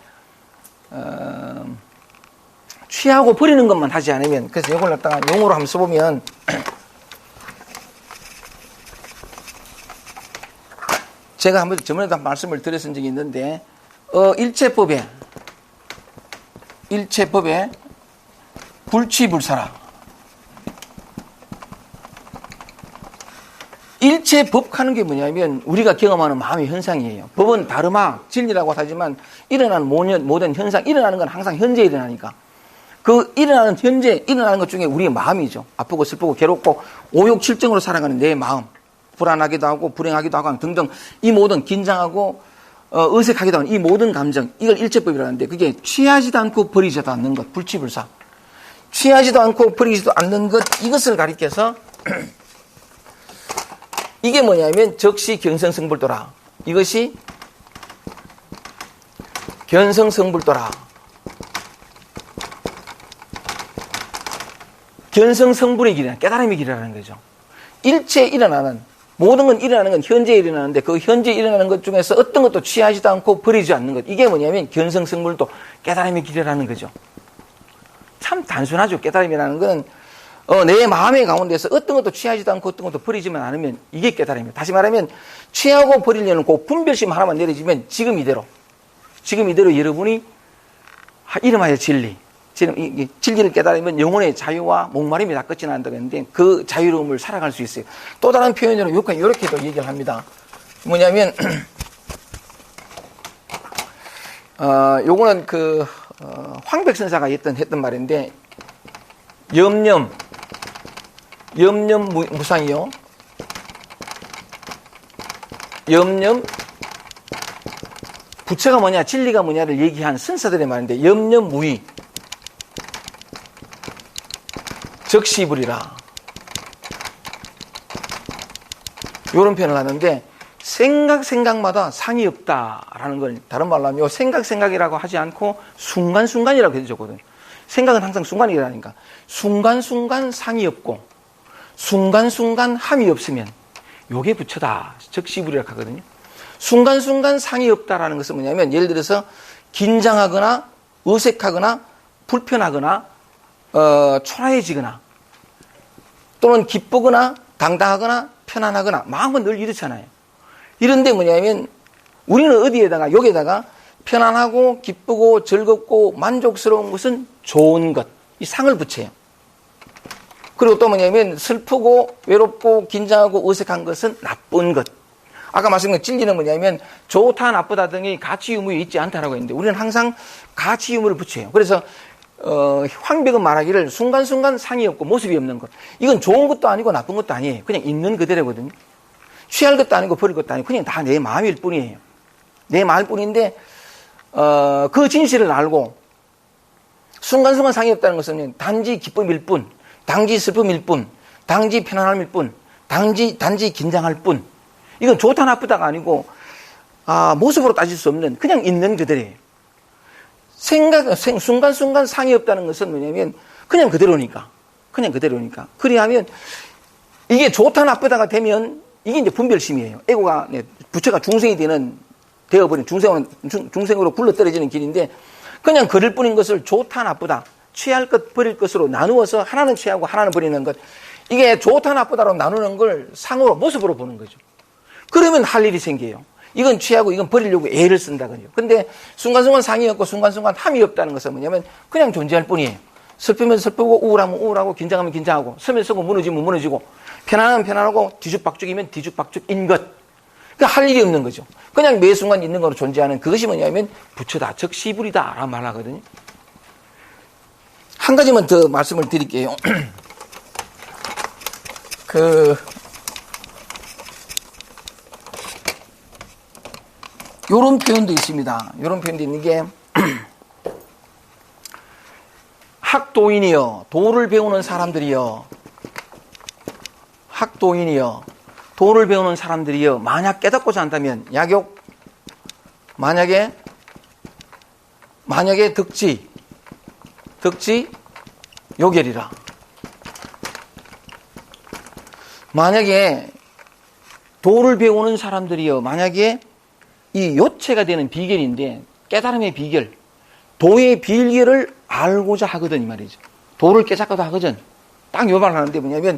취하고 버리는 것만 하지 않으면 그래서 이걸 갖다가 용어로 한번 써보면 제가 한번 저번에도 말씀을 드렸은 적이 있는데 일체법에 불취불사라 일체법 하는 게 뭐냐면 우리가 경험하는 마음의 현상이에요. 법은 다르마 진리라고 하지만 일어나는 모든 현상 일어나는 건 항상 현재 일어나니까 그 현재 일어나는 것 중에 우리의 마음이죠. 아프고 슬프고 괴롭고 오욕칠정으로 살아가는 내 마음. 불안하기도 하고 불행하기도 하고 등등 이 모든 긴장하고 어색하기도 하는 이 모든 감정, 이걸 일제법이라고 하는데 그게 취하지도 않고 버리지도 않는 것, 불치불사. 취하지도 않고 버리지도 않는 것, 이것을 가리켜서 이게 뭐냐면 적시 견성성불도라. 이것이 견성성불도라. 견성성불의 길이나 깨달음의 길이라는 거죠. 일체 일어나는, 모든 건 일어나는 건 현재 일어나는데 그 현재 일어나는 것 중에서 어떤 것도 취하지도 않고 버리지 않는 것. 이게 뭐냐면 견성성불도 깨달음의 길이라는 거죠. 참 단순하죠. 깨달음이라는 건 내 마음의 가운데서 어떤 것도 취하지도 않고 어떤 것도 버리지만 않으면 이게 깨달음이에요. 다시 말하면 취하고 버리려는 그 분별심 하나만 내려지면 지금 이대로 여러분이 이름하여 진리, 진리를 깨달으면 영혼의 자유와 목마름이 다 끝이 난다고 했는데 그 자유로움을 살아갈 수 있어요. 또 다른 표현으로 이렇게도 얘기를 합니다. 뭐냐면 요거는 황백선사가 했던 말인데 염념 무상이요. 염념 부처가 뭐냐 진리가 뭐냐를 얘기한 선사들의 말인데 염념무의 적시불이라 이런 표현을 하는데 생각마다 상이 없다라는 걸 다른 말로 하면 생각이라고 하지 않고 순간순간이라고 해주거든요. 생각은 항상 순간이라니까 순간순간 상이 없고 순간순간 함이 없으면 요게 부처다. 적시불이라고 하거든요. 순간순간 상이 없다라는 것은 뭐냐면 예를 들어서 긴장하거나 어색하거나 불편하거나 초라해지거나 또는 기쁘거나 당당하거나 편안하거나 마음은 늘 이렇잖아요. 이런데 뭐냐면 우리는 어디에다가 여기에다가 편안하고 기쁘고 즐겁고 만족스러운 것은 좋은 것, 이 상을 붙여요. 그리고 또 뭐냐면 슬프고 외롭고 긴장하고 어색한 것은 나쁜 것. 아까 말씀드린 진리는 뭐냐면 좋다 나쁘다 등의 가치 유무에 있지 않다라고 했는데 우리는 항상 가치 유무를 붙여요. 그래서 황백은 말하기를 순간순간 상이 없고 모습이 없는 것. 이건 좋은 것도 아니고 나쁜 것도 아니에요. 그냥 있는 그대로거든요. 취할 것도 아니고 버릴 것도 아니고 그냥 다 내 마음일 뿐이에요. 내 마음일 뿐인데 그 진실을 알고 순간순간 상이 없다는 것은 단지 기쁨일 뿐, 단지 슬픔일 뿐, 단지 편안함일 뿐, 단지 긴장할 뿐. 이건 좋다 나쁘다가 아니고 모습으로 따질 수 없는 그냥 있는 그대로예요. 순간순간 상이 없다는 것은 뭐냐면 그냥 그대로니까. 그리하면 이게 좋다 나쁘다가 되면 이게 이제 분별심이에요. 에고가 부처가 중생이 되어버린 중생으로 굴러떨어지는 길인데 그냥 그럴 뿐인 것을 좋다 나쁘다 취할 것 버릴 것으로 나누어서 하나는 취하고 하나는 버리는 것. 이게 좋다 나쁘다로 나누는 걸 상으로 모습으로 보는 거죠. 그러면 할 일이 생겨요. 이건 취하고 이건 버리려고 애를 쓴다거든요. 근데 순간순간 상이 없고 순간순간 함이 없다는 것은 뭐냐면 그냥 존재할 뿐이에요. 슬프면 슬프고 우울하면 우울하고 긴장하면 긴장하고 서면 서고 무너지면 무너지고 편안하면 편안하고 뒤죽박죽이면 뒤죽박죽인 것. 그러니까 할 일이 없는 거죠. 그냥 매 순간 있는 거로 존재하는 그것이 뭐냐면 부처다. 적시불이다 라고 말하거든요. 한 가지만 더 말씀을 드릴게요. 요런 표현도 있습니다. 요런 표현도 있는 게 학도인이여 도를 배우는 사람들이여 도를 배우는 사람들이여 만약 깨닫고자 한다면 약욕 만약에 덕지 요결이라. 만약에 도를 배우는 사람들이여 만약에 이 요체가 되는 비결인데 깨달음의 비결 도의 비결을 알고자 하거든 이 말이죠. 도를 깨닫고자 하거든. 딱 요 말을 하는데 뭐냐면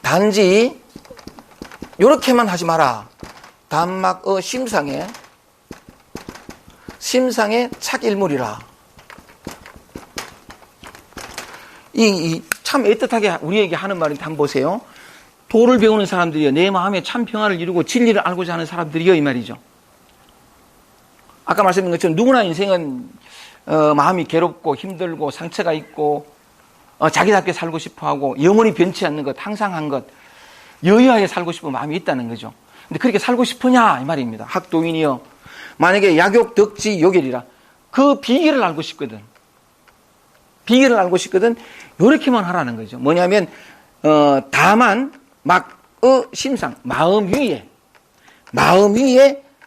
단지 요렇게만 하지 마라. 단막 심상에 착일물이라. 참 애틋하게 우리에게 하는 말인데 한번 보세요. 도를 배우는 사람들이여 내 마음에 참 평화를 이루고 진리를 알고자 하는 사람들이여 이 말이죠. 아까 말씀드린 것처럼 누구나 인생은 마음이 괴롭고 힘들고 상처가 있고 자기답게 살고 싶어하고 영원히 변치 않는 것, 항상 한 것, 여유하게 살고 싶은 마음이 있다는 거죠. 근데 그렇게 살고 싶으냐 이 말입니다. 학도인이요, 만약에 약욕 덕지 요결이라 그 비결을 알고 싶거든. 비결을 알고 싶거든. 요렇게만 하라는 거죠. 뭐냐면 다만 심상 마음 위에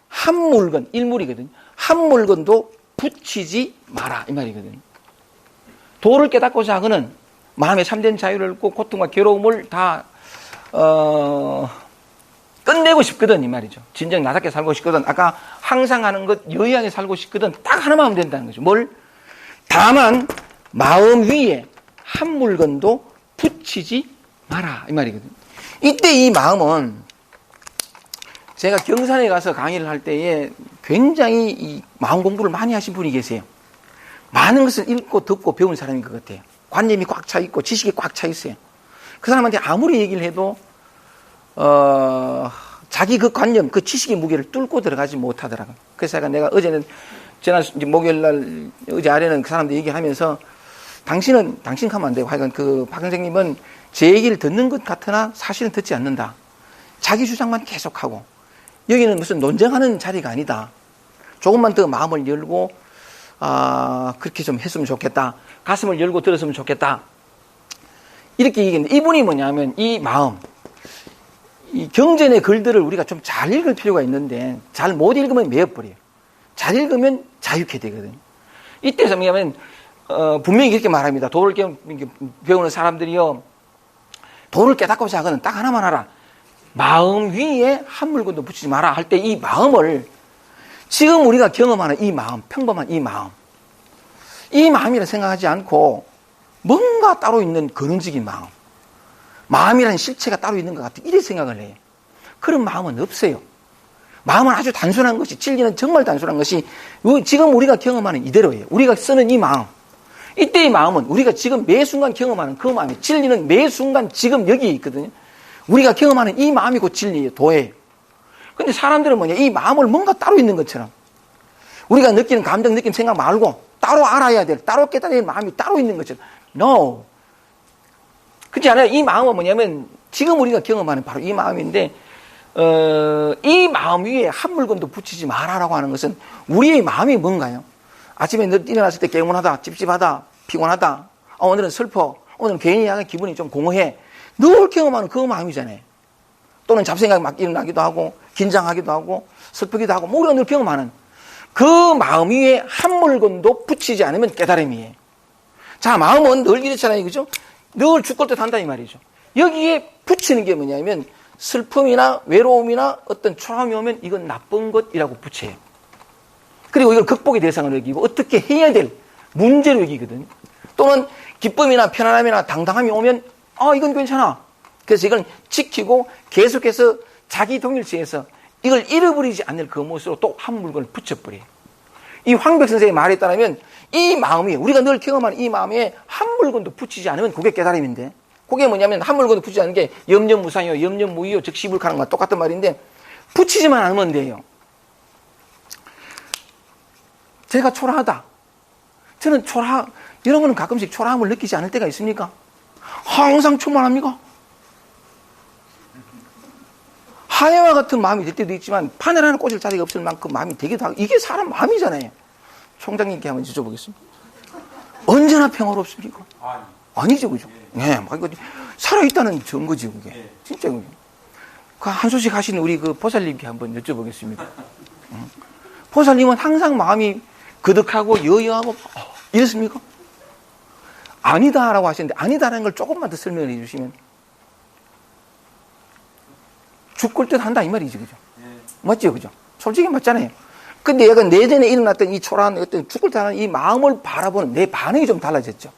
한 물건, 일물이거든요. 한 물건도 붙이지 마라 이 말이거든요. 도를 깨닫고자 하고는 마음의 참된 자유를 얻고 고통과 괴로움을 다 끝내고 싶거든 이 말이죠. 진정 나답게 살고 싶거든. 아까 항상 하는 것 여유하게 살고 싶거든. 딱 하나만 하면 된다는 거죠. 뭘? 다만 마음 위에 한 물건도 붙이지 마라 이 말이거든요. 이때 이 마음은 제가 경산에 가서 강의를 할 때에 굉장히 이 마음 공부를 많이 하신 분이 계세요. 많은 것을 읽고 듣고 배운 사람인 것 같아요. 관념이 꽉 차 있고 지식이 꽉 차 있어요. 그 사람한테 아무리 얘기를 해도 자기 그 관념, 그 지식의 무게를 뚫고 들어가지 못하더라고요. 그래서 내가 어제는 지난 목요일 날 어제 아래는 그 사람들 얘기하면서 당신 하면 안 되고 하여간 박 선생님은 제 얘기를 듣는 것 같으나 사실은 듣지 않는다. 자기 주장만 계속하고 여기는 무슨 논쟁하는 자리가 아니다. 조금만 더 마음을 열고 그렇게 좀 했으면 좋겠다. 가슴을 열고 들었으면 좋겠다. 이렇게 얘기했는데 이분이 뭐냐면 이 마음, 이 경전의 글들을 우리가 좀 잘 읽을 필요가 있는데 잘 못 읽으면 매여버려요. 잘 읽으면 자유케 되거든요. 이때서 뭐냐면 분명히 이렇게 말합니다. 도를 배우는 사람들이요, 도를 깨닫고자 하고는 딱 하나만 하라. 마음 위에 한 물건도 붙이지 마라 할 때 이 마음을 지금 우리가 경험하는 이 마음, 평범한 이 마음이라 생각하지 않고 뭔가 따로 있는 근원적인 마음이라는 실체가 따로 있는 것 같아. 이렇게 생각을 해요. 그런 마음은 없어요. 마음은 아주 단순한 것이, 진리는 정말 단순한 것이 지금 우리가 경험하는 이대로예요. 우리가 쓰는 이 마음, 이때의 마음은 우리가 지금 매 순간 경험하는 그 마음이에요. 진리는 매 순간 지금 여기에 있거든요. 우리가 경험하는 이 마음이 곧 진리예요. 도예요. 근데 사람들은 뭐냐, 이 마음을 뭔가 따로 있는 것처럼 우리가 느끼는 감정, 느낌, 생각 말고 따로 알아야 될, 따로 깨달아야 될 마음이 따로 있는 것처럼. No. 그렇지 않아요. 이 마음은 뭐냐면 지금 우리가 경험하는 바로 이 마음인데 이 마음 위에 한 물건도 붙이지 마라라고 하는 것은 우리의 마음이 뭔가요? 아침에 일어났을 때 개운하다, 찝찝하다, 피곤하다, 오늘은 슬퍼, 오늘은 괜히 약간 기분이 좀 공허해. 늘 경험하는 그 마음이잖아요. 또는 잡생각이 막 일어나기도 하고 긴장하기도 하고 슬프기도 하고 우리가 늘 경험하는 그 마음 위에 한 물건도 붙이지 않으면 깨달음이에요. 자, 마음은 늘 이렇잖아요. 그죠? 늘 죽을 듯 한다 이 말이죠. 여기에 붙이는 게 뭐냐면 슬픔이나 외로움이나 어떤 초라함이 오면 이건 나쁜 것이라고 붙여요. 그리고 이걸 극복의 대상을 여기고 어떻게 해야 될 문제로 여기거든요. 또는 기쁨이나 편안함이나 당당함이 오면 이건 괜찮아. 그래서 이걸 지키고 계속해서 자기 동일체에서 이걸 잃어버리지 않을 그 모습으로 또 한 물건을 붙여버려요. 이 황백 선생의 말에 따르면 이 마음이 우리가 늘 경험하는 이 마음에 한 물건도 붙이지 않으면 그게 깨달음인데, 그게 뭐냐면 한 물건도 붙이지 않는 게 염려무상이요, 염려무의요, 즉 시불가는 것과 똑같은 말인데 붙이지만 않으면 돼요. 제가 초라하다. 저는 여러분은 가끔씩 초라함을 느끼지 않을 때가 있습니까? 항상 충만합니까? 하야와 같은 마음이 될 때도 있지만 바늘 하나 꽂을 자리가 없을 만큼 마음이 되기도 하고, 이게 사람 마음이잖아요. 총장님께 한번 여쭤보겠습니다. 언제나 평화롭습니까? 아니죠, 그죠? 네, 살아있다는 증거지, 그게. 진짜 그게. 한 소식 하신 우리 보살님께 한번 여쭤보겠습니다. 보살님은 항상 마음이 거득하고 여유하고 이렇습니까? 아니다라고 하시는데, 아니다라는 걸 조금만 더 설명을 해주시면. 죽을 듯 한다 이 말이지, 그죠? 맞죠, 그죠? 솔직히 맞잖아요. 근데 얘가 내전에 일어났던 이 초라한 어떤 죽을 듯 하는 이 마음을 바라보는 내 반응이 좀 달라졌죠.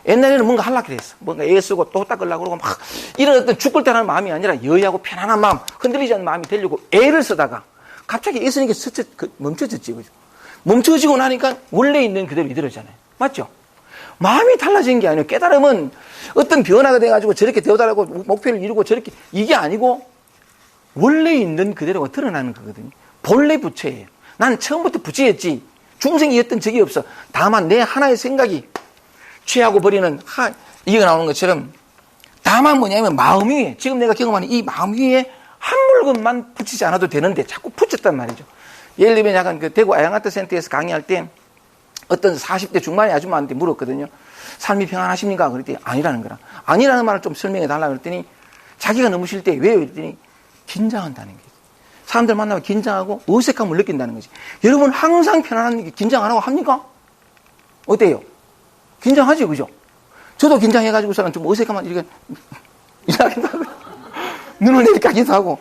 옛날에는 뭔가 하려고 그랬어. 뭔가 애쓰고 또 닦으려고 그러고 막 이런 어떤 죽을 듯 하는 마음이 아니라 여유하고 편안한 마음, 흔들리지 않는 마음이 되려고 애를 쓰다가 갑자기 애쓰는 게 멈춰졌지, 그죠? 멈춰지고 나니까 원래 있는 그대로 이대로잖아요. 맞죠? 마음이 달라진 게 아니에요. 깨달음은 어떤 변화가 돼가지고 저렇게 되어달라고 목표를 이루고 저렇게, 이게 아니고 원래 있는 그대로가 드러나는 거거든요. 본래 부처예요. 난 처음부터 부처였지 중생이었던 적이 없어. 다만 내 하나의 생각이 취하고 버리는 이거 나오는 것처럼 다만 뭐냐면 마음 위에 지금 내가 경험하는 이 마음 위에 한 물건만 붙이지 않아도 되는데 자꾸 붙였단 말이죠. 예를 들면 약간 그 대구 아양아트 센터에서 강의할 때 어떤 40대 중반의 아줌마한테 물었거든요. 삶이 평안하십니까? 그랬더니 아니라는 거라. 아니라는 말을 좀 설명해 달라고 그랬더니 자기가 너무 싫을 때 왜요? 그랬더니 긴장한다는 거지. 사람들 만나면 긴장하고 어색함을 느낀다는 거지. 여러분 항상 편안한 게 긴장 안 하고 합니까? 어때요? 긴장하죠, 그죠? 저도 긴장해가지고서는 좀 어색하면 이렇게 이렇게 하고 눈을 내리까 하기도 하고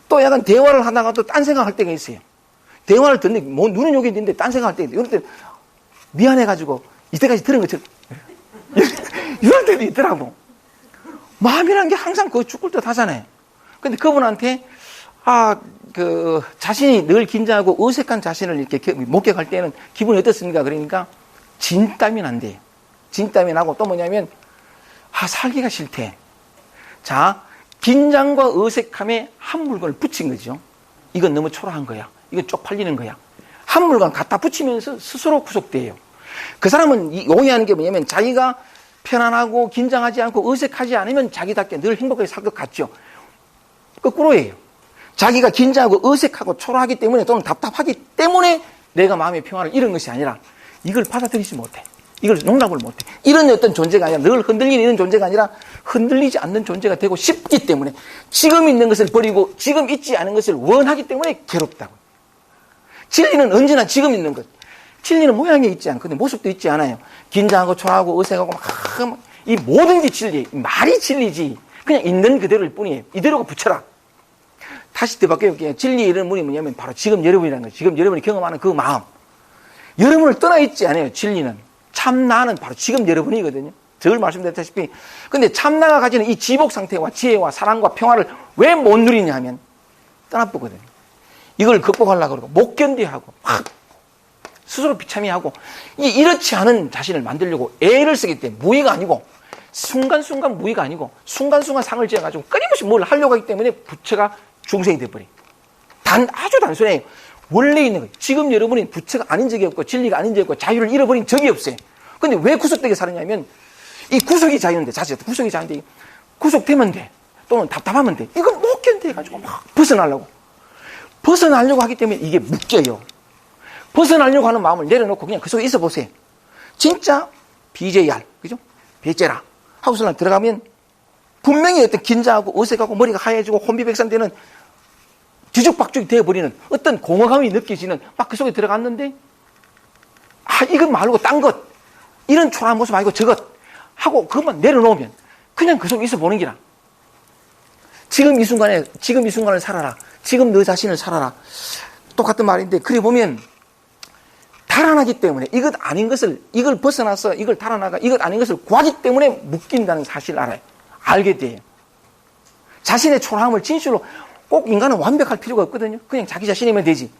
또 약간 대화를 하다가 또 딴 생각할 때가 있어요. 대화를 듣는데 뭐 눈은 여기 있는데 딴 생각할 때 이럴 때 미안해가지고 이때까지 들은 것처럼 이럴 때도 있더라고. 마음이라는 게 항상 그거 죽을 듯 하잖아요. 근데 그분한테 자신이 늘 긴장하고 어색한 자신을 이렇게 목격할 때는 기분이 어떻습니까? 그러니까 진땀이 난대요. 진땀이 나고 또 뭐냐면 살기가 싫대. 자, 긴장과 어색함에 한 물건을 붙인 거죠. 이건 너무 초라한 거야. 이건 쪽팔리는 거야. 한 물건 갖다 붙이면서 스스로 구속돼요. 그 사람은 오해하는 게 뭐냐면 자기가 편안하고 긴장하지 않고 어색하지 않으면 자기답게 늘 행복하게 살 것 같죠. 거꾸로예요. 자기가 긴장하고 어색하고 초라하기 때문에 또는 답답하기 때문에 내가 마음의 평화를 잃은 것이 아니라 이걸 받아들이지 못해. 이걸 농락을 못해. 이런 어떤 존재가 아니라 늘 흔들리는 이런 존재가 아니라 흔들리지 않는 존재가 되고 싶기 때문에 지금 있는 것을 버리고 지금 있지 않은 것을 원하기 때문에 괴롭다고. 진리는 언제나 지금 있는 것. 진리는 모양이 있지 않거든요. 모습도 있지 않아요. 긴장하고 초라하고 어색하고 이 모든 게 진리예요. 말이 진리지. 그냥 있는 그대로일 뿐이에요. 이대로가 붙여라. 다시 더 바뀌어볼게요. 진리의 이런 문이 뭐냐면 바로 지금 여러분이라는 거예요. 지금 여러분이 경험하는 그 마음. 여러분을 떠나 있지 않아요. 진리는. 참나는 바로 지금 여러분이거든요. 늘 말씀드렸다시피. 근데 참나가 가지는 이 지복 상태와 지혜와 사랑과 평화를 왜 못 누리냐 하면 떠나보거든요. 이걸 극복하려고 그러고 못 견디하고 막 스스로 비참해하고 이렇지 않은 자신을 만들려고 애를 쓰기 때문에 무의가 아니고 순간순간 무의가 아니고 순간순간 상을 지어가지고 끊임없이 뭘 하려고 하기 때문에 부처가 중생이 돼버려요. 아주 단순해요. 원래 있는 거예요. 지금 여러분이 부처가 아닌 적이 없고 진리가 아닌 적이 없고 자유를 잃어버린 적이 없어요. 근데 왜 구속되게 사느냐면 이 구속이 자유인데 자체 구속이 자유인데 구속되면 돼. 또는 답답하면 돼. 이걸 못 견뎌가지고 막 벗어나려고 하기 때문에 이게 묶여요. 벗어나려고 하는 마음을 내려놓고 그냥 그 속에 있어 보세요. 진짜 BJR, 그죠? 배째라 하우스나 들어가면 분명히 어떤 긴장하고 어색하고 머리가 하얘지고 혼비백산되는 뒤죽박죽이 되어버리는 어떤 공허감이 느껴지는 막 그 속에 들어갔는데 이것 말고 딴 것 이런 초라한 모습 아니고 저것 하고 그것만 내려놓으면 그냥 그 속에 있어 보는 기라. 지금 이 순간을 살아라. 지금 너 자신을 살아라. 똑같은 말인데 그래 보면 달아나기 때문에 이것 아닌 것을 이걸 벗어나서 이걸 달아나가 이것 아닌 것을 구하기 때문에 묶인다는 사실을 알아요. 알게 돼요. 자신의 초라함을 진실로 꼭 인간은 완벽할 필요가 없거든요. 그냥 자기 자신이면 되지.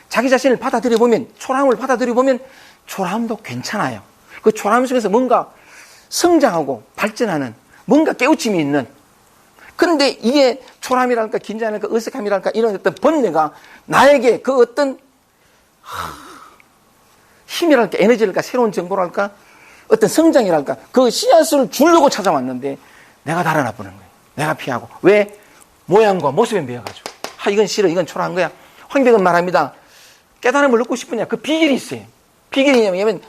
자기 자신을 받아들여보면 초라함을 받아들여보면 초라함도 괜찮아요. 그 초라함 속에서 뭔가 성장하고 발전하는 뭔가 깨우침이 있는 그런데 이게 초라함이랄까 긴장이랄까 어색함이랄까 이런 어떤 번뇌가 나에게 그 어떤 힘이랄까 에너지랄까 새로운 정보랄까 어떤 성장이랄까 그 씨앗을 주려고 찾아왔는데 내가 달아나 보는 거예요. 내가 피하고 왜? 모양과 모습에 매여가지고 이건 싫어 이건 초라한 거야. 황백은 말합니다. 깨달음을 얻고 싶으냐 그 비결이 있어요. 비결이 뭐냐면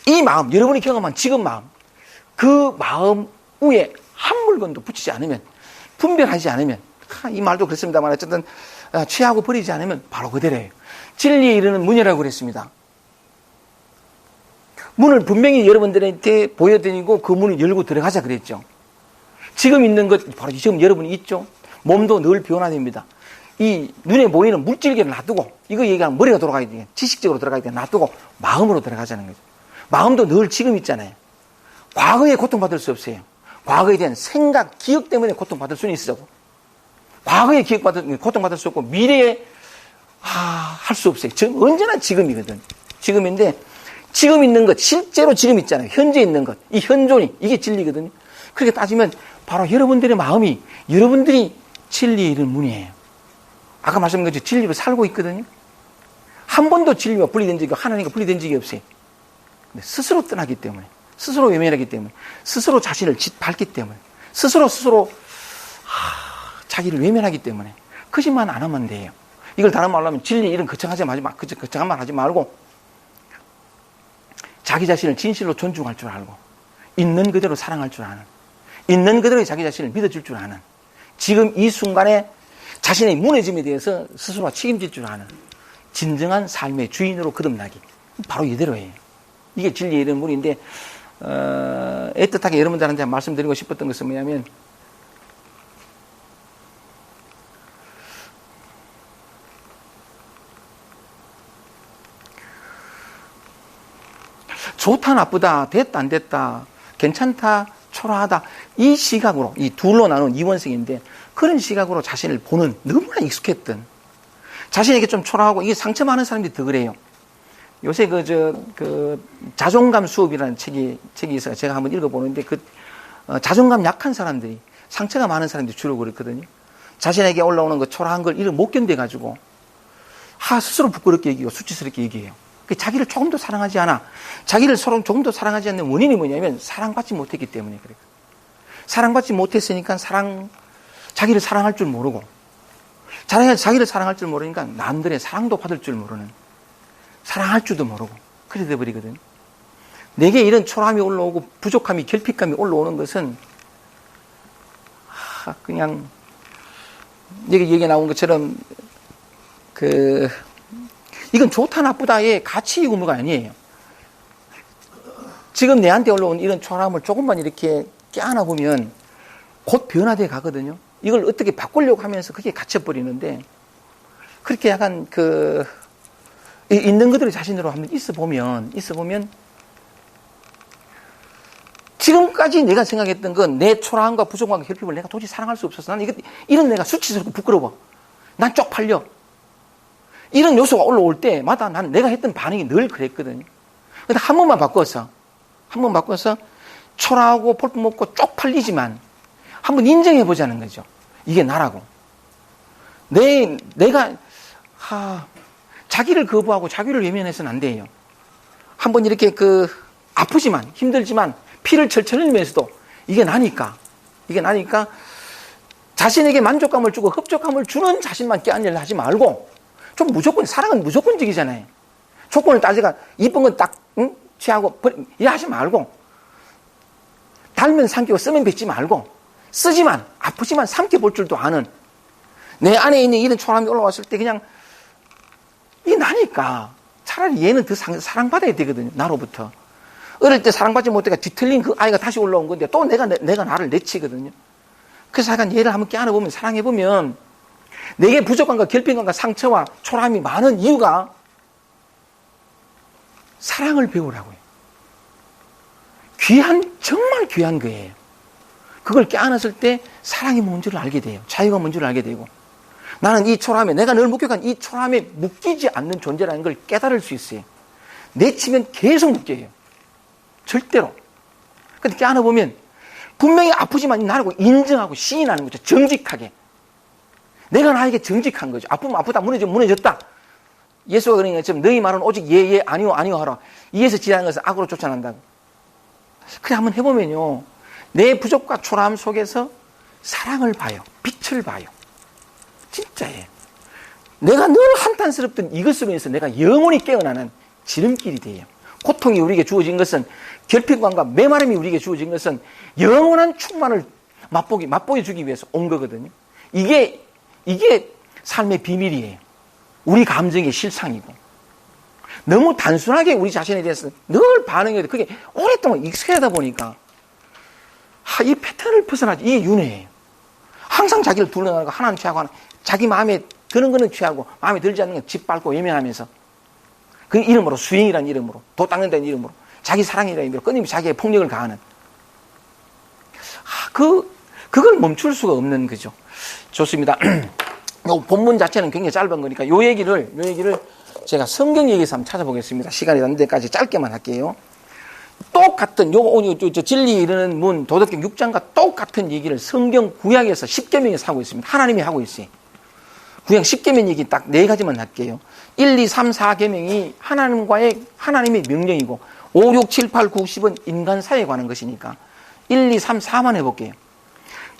이 마음 여러분이 경험한 지금 마음 그 마음 위에 한 물건도 붙이지 않으면 분별하지 않으면 이 말도 그렇습니다만 어쨌든 취하고 버리지 않으면 바로 그대로예요. 진리에 이르는 문이라고 그랬습니다. 문을 분명히 여러분들한테 보여드리고 그 문을 열고 들어가자 그랬죠. 지금 있는 것 바로 지금 여러분이 있죠. 몸도 늘 변화됩니다. 이 눈에 보이는 물질계를 놔두고 이거 얘기하면 머리가 돌아가야 돼. 지식적으로 들어가야 돼. 놔두고 마음으로 들어가자는 거죠. 마음도 늘 지금 있잖아요. 과거에 고통받을 수 없어요. 과거에 대한 생각, 기억 때문에 고통받을 수는 있어요. 과거에 고통받을 수 없고 미래에 할 수 없어요. 언제나 지금이거든. 지금인데 지금 있는 것, 실제로 지금 있잖아요. 현재 있는 것, 이 현존이 이게 진리거든요. 그렇게 따지면 바로 여러분들의 마음이 여러분들이 진리에 이른 문이에요. 아까 말씀드린 것처럼 진리로 살고 있거든요. 한 번도 진리와 분리된 적이 하나님과 분리된 적이 없어요. 스스로 떠나기 때문에, 스스로 외면하기 때문에, 스스로 자신을 짓밟기 때문에, 스스로 자기를 외면하기 때문에 거짓말 안 하면 돼요. 이걸 다른 말로 하면 진리 이런 거창한 말 하지 말고 자기 자신을 진실로 존중할 줄 알고 있는 그대로 사랑할 줄 아는, 있는 그대로 자기 자신을 믿어줄 줄 아는, 지금 이 순간에 자신의 무너짐에 대해서 스스로가 책임질 줄 아는 진정한 삶의 주인으로 거듭나기. 바로 이대로예요. 이게 진리의 이런 문인데, 애틋하게 여러분들한테 말씀드리고 싶었던 것은 뭐냐면, 좋다, 나쁘다, 됐다, 안 됐다, 괜찮다, 초라하다, 이 시각으로, 이 둘로 나눈 이원성인데, 그런 시각으로 자신을 보는 너무나 익숙했던, 자신에게 좀 초라하고, 이게 상처 많은 사람들이 더 그래요. 요새 자존감 수업이라는 책이 있어요. 제가 한번 읽어보는데, 자존감 약한 사람들이, 상처가 많은 사람들이 주로 그렇거든요. 자신에게 올라오는 그 초라한 걸 이를 못 견뎌가지고, 스스로 부끄럽게 얘기하고 수치스럽게 얘기해요. 자기를 조금도 사랑하지 않아. 자기를 서로 조금도 사랑하지 않는 원인이 뭐냐면, 사랑받지 못했기 때문에 그래요. 사랑받지 못했으니까 자기를 사랑할 줄 모르고, 자기를 사랑할 줄 모르니까 남들의 사랑도 받을 줄 모르는, 사랑할 줄도 모르고 그래 돼버리거든. 내게 이런 초라함이 올라오고 부족함이, 결핍감이 올라오는 것은 그냥 여기 얘기 나온 것처럼 이건 좋다 나쁘다의 가치 의무가 아니에요. 지금 내한테 올라온 이런 초라함을 조금만 이렇게 껴안아 보면 곧 변화돼 가거든요. 이걸 어떻게 바꾸려고 하면서 그게 갇혀버리는데, 그렇게 약간 있는 그대로 자신으로 한번 있어 보면 지금까지 내가 생각했던 건 내 초라함과 부족함과 결핍을 내가 도저히 사랑할 수 없어서 나는 이런 내가 수치스럽고 부끄러워. 난 쪽팔려. 이런 요소가 올라올 때마다 난 내가 했던 반응이 늘 그랬거든요. 근데 한 번만 바꿔서 초라하고 볼품없고 쪽팔리지만 한번 인정해 보자는 거죠. 이게 나라고. 내가 자기를 거부하고 자기를 외면해서는 안 돼요. 한번 이렇게 아프지만 힘들지만 피를 철철 흘리면서도 이게 나니까 자신에게 만족감을 주고 흡족함을 주는 자신만 껴안으려 하지 말고, 좀 사랑은 무조건적이잖아요. 조건을 따지가 이쁜 건 딱 취하고 이래 하지 말고, 달면 삼키고 쓰면 뱉지 말고, 쓰지만 아프지만 삼켜볼 줄도 아는, 내 안에 있는 이런 초라함이 올라왔을 때 그냥 이게 나니까 차라리 얘는 더 사랑받아야 되거든요. 나로부터. 어릴 때 사랑받지 못해가 뒤틀린 그 아이가 다시 올라온 건데 또 내가 나를 내치거든요. 그래서 약간 얘를 한번 껴안아보면, 사랑해보면 내게 부족함과 결핍감과 상처와 초라함이 많은 이유가 사랑을 배우라고요. 정말 귀한 거예요. 그걸 껴안았을 때 사랑이 뭔지를 알게 돼요. 자유가 뭔지를 알게 되고, 나는 이 초라함에, 내가 늘 목격한 이 초라함에 묶이지 않는 존재라는 걸 깨달을 수 있어요. 내치면 계속 묶여요. 절대로. 근데 껴안아보면 분명히 아프지만 나라고 인정하고 시인하는 거죠. 정직하게. 내가 나에게 정직한 거죠. 아프면 아프다, 무너졌다. 예수가 그러는 것처럼 너희 말은 오직 예, 아니요 하라. 이에서 지나는 것은 악으로 쫓아난다. 그래 한번 해보면요, 내 부족과 초라함 속에서 사랑을 봐요. 빛을 봐요. 진짜예요. 내가 늘 한탄스럽던 이것으로 인해서 내가 영원히 깨어나는 지름길이 돼요. 고통이 우리에게 주어진 것은, 결핍감과 메마름이 우리에게 주어진 것은 영원한 충만을 맛보여주기 위해서 온 거거든요. 이게 삶의 비밀이에요. 우리 감정의 실상이고, 너무 단순하게 우리 자신에 대해서 늘 반응해도 그게 오랫동안 익숙하다 보니까 이 패턴을 벗어나지. 이게 윤회예요. 항상 자기를 둘러나가고 하나는 취하고 자기 마음에 드는 거는 취하고 마음에 들지 않는 건 짓밟고 외면하면서, 그 이름으로 수행이라는 이름으로, 도 닦는다는 이름으로, 자기 사랑이라는 이름으로 끊임없이 자기의 폭력을 가하는, 그걸 멈출 수가 없는 거죠. 좋습니다. 요 본문 자체는 굉장히 짧은 거니까 요 얘기를 제가 성경 얘기에서 한번 찾아보겠습니다. 시간이 난 데까지 짧게만 할게요. 똑같은 진리 이르는 문 도덕경 6장과 똑같은 얘기를 성경 구약에서 십계명에서 하고 있습니다. 하나님이 하고 있어요. 그냥 10계명 얘기 딱 4가지만 할게요. 1, 2, 3, 4계명이 하나님의 명령이고 5, 6, 7, 8, 9, 10은 인간 사회에 관한 것이니까 1, 2, 3, 4만 해볼게요.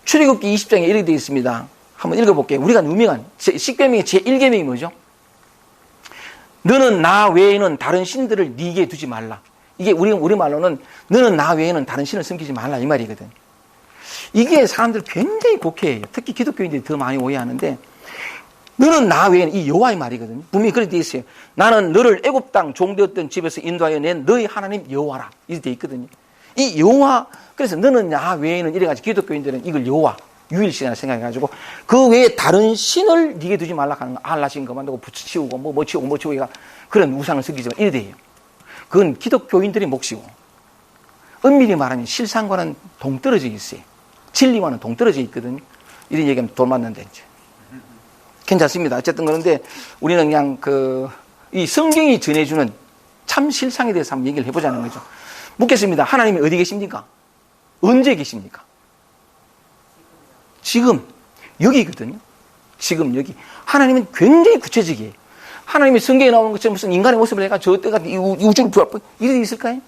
출애굽기 20장에 이렇게 되어 있습니다. 한번 읽어볼게요. 우리가 유명한 10계명의 제1계명이 뭐죠? 너는 나 외에는 다른 신들을 네게 두지 말라. 이게 우리말로는 너는 나 외에는 다른 신을 섬기지 말라 이 말이거든. 이게 사람들 굉장히 곡해해요. 특히 기독교인들이 더 많이 오해하는데 너는 나 외에는 이 여호와의 말이거든요. 분명히 그렇게 되어 있어요. 나는 너를 애굽 땅 종되었던 집에서 인도하여 낸 너희 하나님 여호와라. 이렇게 되어 있거든요. 이 여호와, 그래서 너는 나 외에는 이래가지고 기독교인들은 이걸 여호와 유일신이라 생각해가지고 그 외에 다른 신을 네게 두지 말라 하는 거. 알라신 거 만들고 붙이고 뭐 치우고 그런 우상을 섬기지만 이래 돼요. 그건 기독교인들의 몫이고 엄밀히 말하면 실상과는 동떨어져 있어요. 진리와는 동떨어져 있거든요. 이런 얘기하면 돈 맞는데 이제. 괜찮습니다. 어쨌든 그런데 우리는 그냥 이 성경이 전해주는 참 실상에 대해서 한번 얘기를 해보자는 거죠. 묻겠습니다. 하나님이 어디 계십니까? 언제 계십니까? 지금 여기거든요. 지금 여기. 하나님은 굉장히 구체적이에요. 하나님이 성경에 나오는 것처럼 무슨 인간의 모습을 내가 저 때가 우주를 부활 이래 있을까요?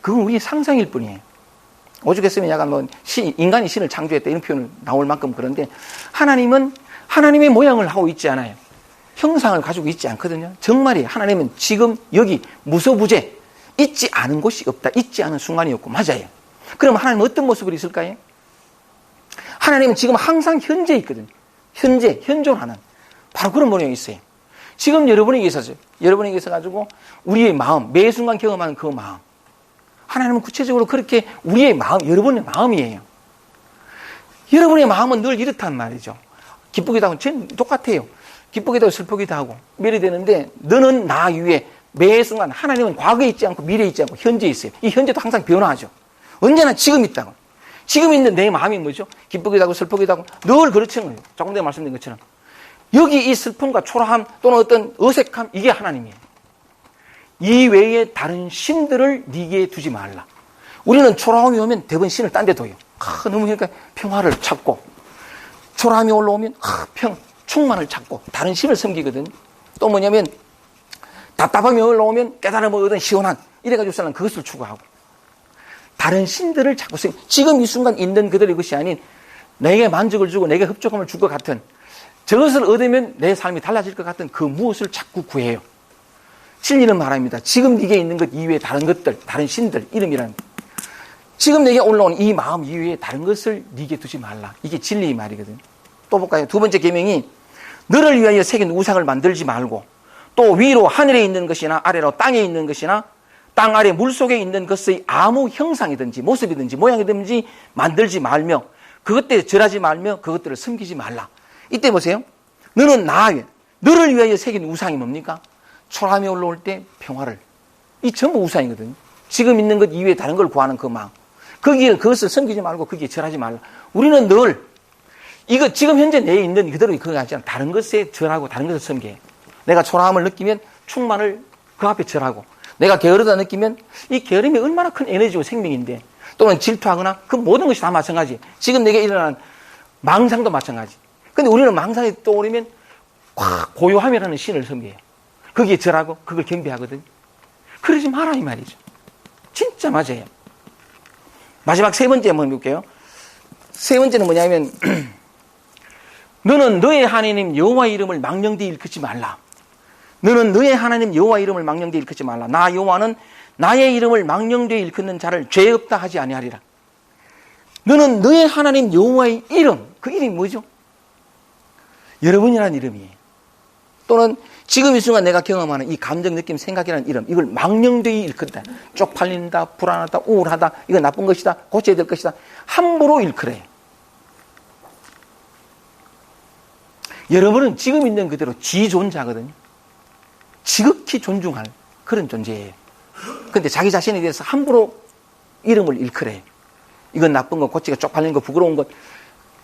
그건 우리의 상상일 뿐이에요. 오죽했으면 약간 인간이 신을 창조했다 이런 표현을 나올 만큼 그런데 하나님은 하나님의 모양을 하고 있지 않아요. 형상을 가지고 있지 않거든요. 정말이에요. 하나님은 지금 여기 무소부재 있지 않은 곳이 없다. 있지 않은 순간이 없고 맞아요. 그럼 하나님은 어떤 모습으로 있을까요? 하나님은 지금 항상 현재 있거든요. 현존하는 바로 그런 모양이 있어요. 지금 여러분에게 있어가지고 우리의 마음, 매 순간 경험하는 그 마음. 하나님은 구체적으로 그렇게 우리의 마음, 여러분의 마음이에요. 여러분의 마음은 늘 이렇단 말이죠. 기쁘기도 하고, 전 똑같아요. 기쁘기도 하고 슬프기도 하고, 미래 되는데, 너는 나 위에 매 순간, 하나님은 과거에 있지 않고, 미래에 있지 않고, 현재에 있어요. 이 현재도 항상 변화하죠. 언제나 지금 있다고. 지금 있는 내 마음이 뭐죠? 기쁘기도 하고, 슬프기도 하고, 늘 그렇죠. 조금 전에 말씀드린 것처럼. 여기 이 슬픔과 초라함 또는 어떤 어색함, 이게 하나님이에요. 이 외에 다른 신들을 네게 두지 말라. 우리는 초라함이 오면 대부분 신을 딴 데 둬요. 너무 그러니까 평화를 찾고, 초라함이 올라오면 충만을 찾고 다른 신을 섬기거든. 또 뭐냐면 답답함이 올라오면 깨달음을 얻은 시원한 이래가지고 사람 그것을 추구하고 다른 신들을 찾고 지금 이 순간 있는 그들의 것이 아닌 내게 만족을 주고 내게 흡족함을 줄 것 같은 저것을 얻으면 내 삶이 달라질 것 같은 그 무엇을 자꾸 구해요. 진리는 말합니다. 지금 네게 있는 것 이외에 다른 것들, 다른 신들 이름이란 지금 내게 올라온 이 마음 이외에 다른 것을 네게 두지 말라. 이게 진리의 말이거든요. 또 볼까요? 두 번째 계명이 너를 위하여 새긴 우상을 만들지 말고 또 위로 하늘에 있는 것이나 아래로 땅에 있는 것이나 땅 아래 물속에 있는 것의 아무 형상이든지 모습이든지 모양이든지 만들지 말며 그것들에 절하지 말며 그것들을 섬기지 말라. 이때 보세요. 너는 너를 위하여 새긴 우상이 뭡니까? 초라함이 올라올 때 평화를. 이 전부 우상이거든요. 지금 있는 것 이외에 다른 걸 구하는 그 마음. 그것을 섬기지 말고 거기에 절하지 말라. 우리는 늘 이거 지금 현재 내에 있는 그대로 그거 하지 않아. 다른 것에 절하고 다른 것을 섬겨요. 내가 초라함을 느끼면 충만을 그 앞에 절하고 내가 게으르다 느끼면 이 게으름이 얼마나 큰 에너지고 생명인데 또는 질투하거나 그 모든 것이 다 마찬가지. 지금 내게 일어난 망상도 마찬가지. 근데 우리는 망상이 떠오르면 고요함이라는 신을 섬겨요. 거기에 절하고 그걸 경배하거든요. 그러지 마라 이 말이죠. 진짜 맞아요. 마지막 세 번째 한번 볼게요. 세 번째는 뭐냐면 너는 너의 하나님 여호와의 이름을 망령되이 일컫지 말라. 너는 너의 하나님 여호와의 이름을 망령되이 일컫지 말라. 나 여호와는 나의 이름을 망령되이 일컫는 자를 죄 없다 하지 아니하리라. 너는 너의 하나님 여호와의 이름, 그 이름이 뭐죠? 여러분이라는 이름이에요. 또는 지금 이 순간 내가 경험하는 이 감정, 느낌, 생각이라는 이름, 이걸 망령되이 일컫다. 쪽팔린다, 불안하다, 우울하다, 이건 나쁜 것이다, 고쳐야 될 것이다. 함부로 일컬어요. 여러분은 지금 있는 그대로 지존자거든요. 지극히 존중할 그런 존재예요. 그런데 자기 자신에 대해서 함부로 이름을 일컬어요. 이건 나쁜 것, 고치가 쪽팔린 것, 부끄러운 것.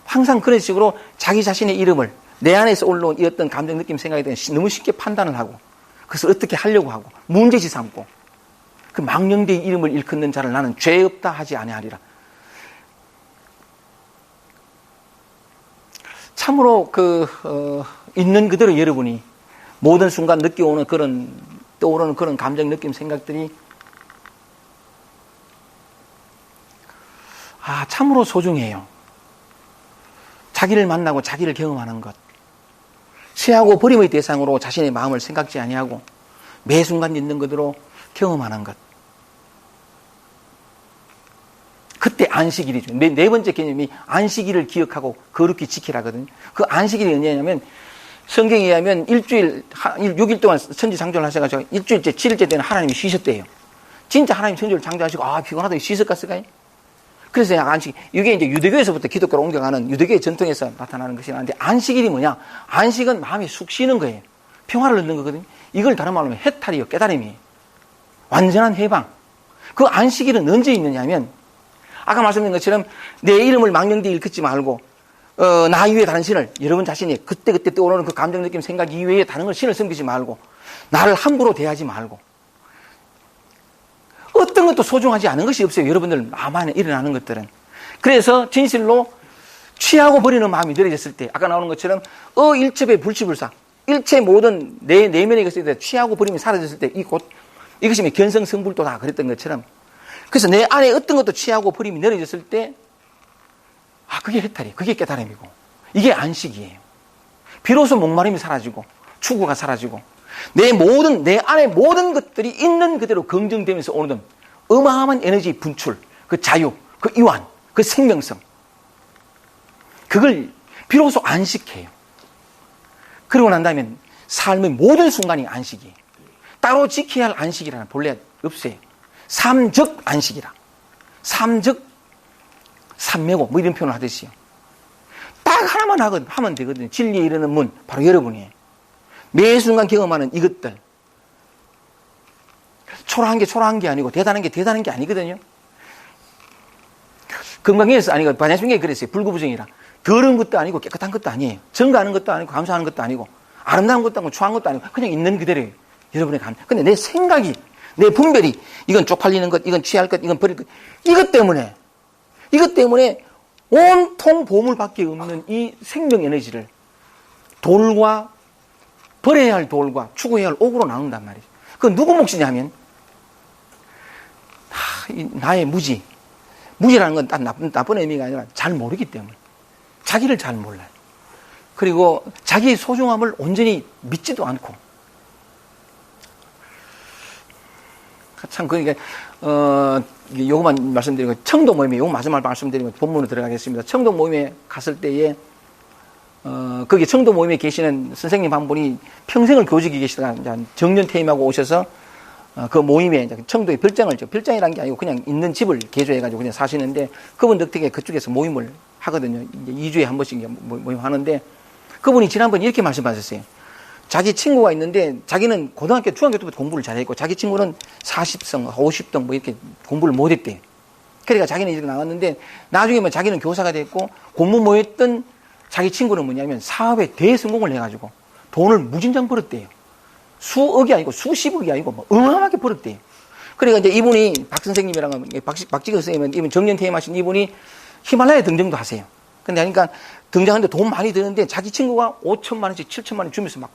항상 그런 식으로 자기 자신의 이름을 내 안에서 올라온 이 어떤 감정, 느낌, 생각에 대해서 너무 쉽게 판단을 하고 그것을 어떻게 하려고 하고 문제시 삼고 그 망령되이 이름을 일컫는 자를 나는 죄 없다 하지 아니하리라. 참으로 있는 그대로 여러분이 모든 순간 느껴오는 떠오르는 그런 감정, 느낌, 생각들이 참으로 소중해요. 자기를 만나고 자기를 경험하는 것. 취하고 버림의 대상으로 자신의 마음을 생각지 아니하고 매 순간 있는 그대로 경험하는 것. 그때 안식일이죠. 네 번째 개념이 안식일을 기억하고 거룩히 지키라거든요. 그 안식일이 언제냐면 성경에 의하면 일주일, 6일 동안 천지창조를 하셔가지고 일주일째, 7일째 때는 하나님이 쉬셨대요. 진짜 하나님 천지를 창조하시고 피곤하다 쉬셨을까요? 그래서 안식, 이게 이제 유대교에서부터 기독교로 옮겨가는 유대교의 전통에서 나타나는 것이라는데 안식일이 뭐냐? 안식은 마음이 쑥 쉬는 거예요. 평화를 얻는 거거든요. 이걸 다른 말로 하면 해탈이요, 깨달음이에요. 완전한 해방. 그 안식일은 언제 있느냐면 아까 말씀드린 것처럼 내 이름을 망령되이 일컫지 말고 나 이외에 다른 신을 여러분 자신이 그때그때 떠오르는 그 감정, 느낌, 생각 이외에 다른 걸 신을 섬기지 말고 나를 함부로 대하지 말고 어떤 것도 소중하지 않은 것이 없어요. 여러분들 마음 안에 일어나는 것들은. 그래서 진실로 취하고 버리는 마음이 느려졌을 때 아까 나오는 것처럼 일첩에 불치불사 일체 모든 내 내면에 있을 때 취하고 버림이 사라졌을 때 이것이 견성성불도다 그랬던 것처럼 그래서 내 안에 어떤 것도 취하고 버림이 느려졌을 때 그게 해탈이에요. 그게 깨달음이고 이게 안식이에요. 비로소 목마름이 사라지고 추구가 사라지고 내 안에 모든 것들이 있는 그대로 긍정되면서 오는 어마어마한 에너지 분출, 그 자유, 그 이완, 그 생명성 그걸 비로소 안식해요. 그러고 난 다음에 삶의 모든 순간이 안식이에요. 따로 지켜야 할 안식이라는 본래 없어요. 삼적 안식이라. 삼적 삼매고 이런 표현을 하듯이요. 딱 하나만 하면 되거든요. 진리에 이르는 문 바로 여러분이에요. 매 순간 경험하는 이것들. 초라한 게 아니고 대단한 게 아니거든요. 건강에서 아니고 반야신경이 그랬어요. 불구부정이라. 더러운 것도 아니고 깨끗한 것도 아니에요. 증가하는 것도 아니고 감사하는 것도 아니고 아름다운 것도 아니고 추한 것도 아니고 그냥 있는 그대로예요. 여러분의 감. 근데 내 생각이 내 분별이 이건 쪽팔리는 것, 이건 취할 것, 이건 버릴 것. 이것 때문에 온통 보물밖에 없는 이 생명 에너지를 돌과 버려야 할 돌과 추구해야 할 옥으로 나눈단 말이죠. 그 누구 몫이냐 하면 나의 무지라는 건 딱 나쁜 의미가 아니라 잘 모르기 때문에 자기를 잘 몰라요. 그리고 자기의 소중함을 온전히 믿지도 않고 참 그러니까 요거만 말씀드리고 청도 모임에 요거 마지막 말씀드리면 본문으로 들어가겠습니다. 청도 모임에 갔을 때에 거기 청도 모임에 계시는 선생님 한 분이 평생을 교직에 계시다가 정년 퇴임하고 오셔서 그 모임에 청도에 별장이라는 게 아니고 그냥 있는 집을 개조해가지고 그냥 사시는데 그분 덕택에 그쪽에서 모임을 하거든요. 이제 2주에 한 번씩 모임 하는데 그분이 지난번 이렇게 말씀하셨어요. 자기 친구가 있는데 자기는 고등학교, 중학교 때부터 공부를 잘했고 자기 친구는 40성, 50등 이렇게 공부를 못했대요. 그러니까 자기는 이제 나갔는데 나중에 자기는 교사가 됐고 공부 못했던 자기 친구는 뭐냐면 사업에 대성공을 해가지고 돈을 무진장 벌었대요. 수억이 아니고 수십억이 아니고 어마어마하게 벌었대요. 그러니까 이제 이분이 박 선생님이랑 박지근 선생님은 이분 정년 퇴임하신 이분이 히말라야 등정도 하세요. 근데 그러니까 등장하는데 돈 많이 드는데 자기 친구가 5천만 원씩 7천만 원 주면서 막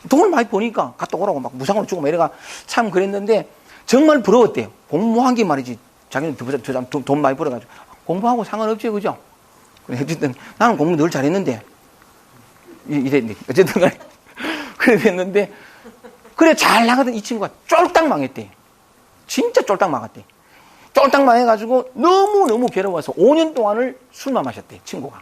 돈을 많이 버니까 갔다 오라고 막 무상으로 주고 막 이래가 참 그랬는데 정말 부러웠대요. 공부한 게 말이지. 자기는 돈 많이 벌어가지고 공부하고 상관없지 그죠? 어쨌든 나는 공부 늘 잘했는데 이랬는데 어쨌든 간에 그래 됐는데 그래 잘 나가던 이 친구가 쫄딱 망했대. 진짜 쫄딱 망했대. 쫄딱 망해가지고 너무너무 괴로워서 5년 동안을 술만 마셨대 친구가.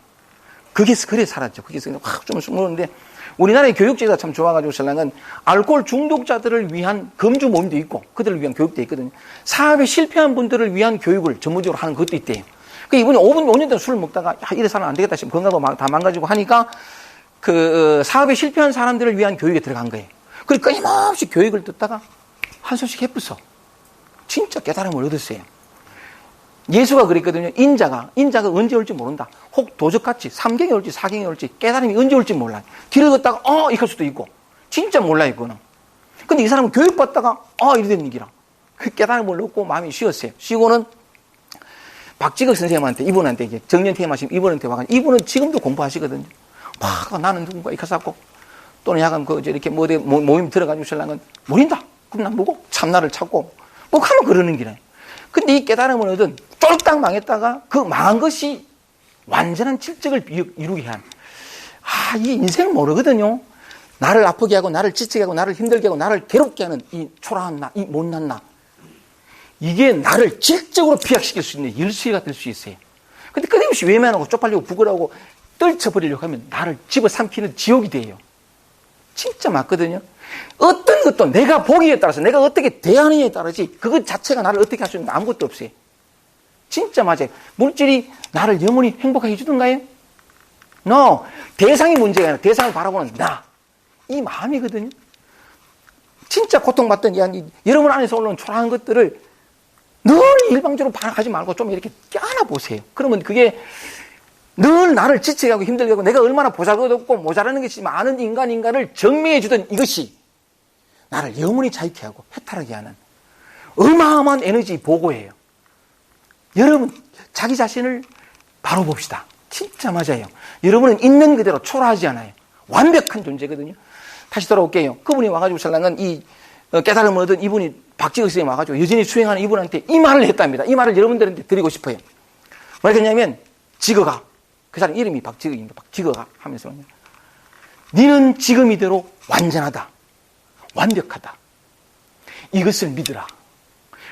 그래 살았죠. 그래서 확 좀 숨었는데 우리나라의 교육제가 참 좋아가지고 신랑은 알코올 중독자들을 위한 금주 모임도 있고 그들을 위한 교육도 있거든요. 사업에 실패한 분들을 위한 교육을 전문적으로 하는 것도 있대요. 그 이분이 5년 동안 술을 먹다가 이래 살면 안 되겠다 싶으면 건강도 다 망가지고 하니까 그 사업에 실패한 사람들을 위한 교육에 들어간 거예요. 그러니까 끊임없이 교육을 듣다가 한 소식 해부서 진짜 깨달음을 얻었어요. 예수가 그랬거든요. 인자가 언제 올지 모른다. 혹 도적같이 3경에 올지 4경에 올지 깨달음이 언제 올지 몰라요. 길을 걷다가 이럴 수도 있고 진짜 몰라요 그거는. 근데 이 사람은 교육받다가 이래 된 얘기라. 그 깨달음을 얻고 마음이 쉬었어요. 쉬고는 박지극 선생님한테 이분한테 이제 정년 퇴임하신 이분한테 와가지고 이분은 지금도 공부하시거든요. 막 나는 누군가 이렇게 해서 또는 약간 이렇게 모임 들어가지고 신랑은 모른다. 그럼 난 뭐고? 참나를 찾고. 뭐 하면 그러는 기네. 근데 이 깨달음을 얻은 쫄딱 망했다가 그 망한 것이 완전한 질적을 이루게 한. 이 인생 모르거든요. 나를 아프게 하고, 나를 지치게 하고, 나를 힘들게 하고, 나를 괴롭게 하는 이 초라한 나, 이 못난 나. 이게 나를 질적으로 비약시킬 수 있는 열쇠가 될 수 있어요. 근데 끊임없이 외면하고 쪽팔리고 부끄러워하고 떨쳐버리려고 하면 나를 집어삼키는 지옥이 돼요. 진짜 맞거든요. 어떤 것도 내가 보기에 따라서 내가 어떻게 대하느냐에 따르지 그것 자체가 나를 어떻게 할 수 있는 아무것도 없어요. 진짜 맞아요. 물질이 나를 영원히 행복하게 해주던가요? No. 대상이 문제가 아니라 대상을 바라보는 나. 이 마음이거든요. 진짜 고통받던 여러분 안에서 올라오는 초라한 것들을 늘 일방적으로 반항하지 말고 좀 이렇게 껴안아보세요. 그러면 그게 늘 나를 지치게 하고 힘들게 하고 내가 얼마나 보잘것없고 모자라는 것이 많은 인간을 증명해 주던 이것이 나를 영원히 자유케 하고 해탈하게 하는 어마어마한 에너지 보고예요. 여러분 자기 자신을 바로 봅시다. 진짜 맞아요. 여러분은 있는 그대로 초라하지 않아요. 완벽한 존재거든요. 다시 돌아올게요. 그분이 와가지고 신랑은 이 깨달음을 얻은 이분이 박지극 선생님 와가지고 여전히 수행하는 이분한테 이 말을 했답니다. 이 말을 여러분들한테 드리고 싶어요. 뭐랬냐면 지거가, 그 사람 이름이 박지극입니다. 박지거가 하면서 니는 지금 이대로 완전하다. 완벽하다. 이것을 믿으라.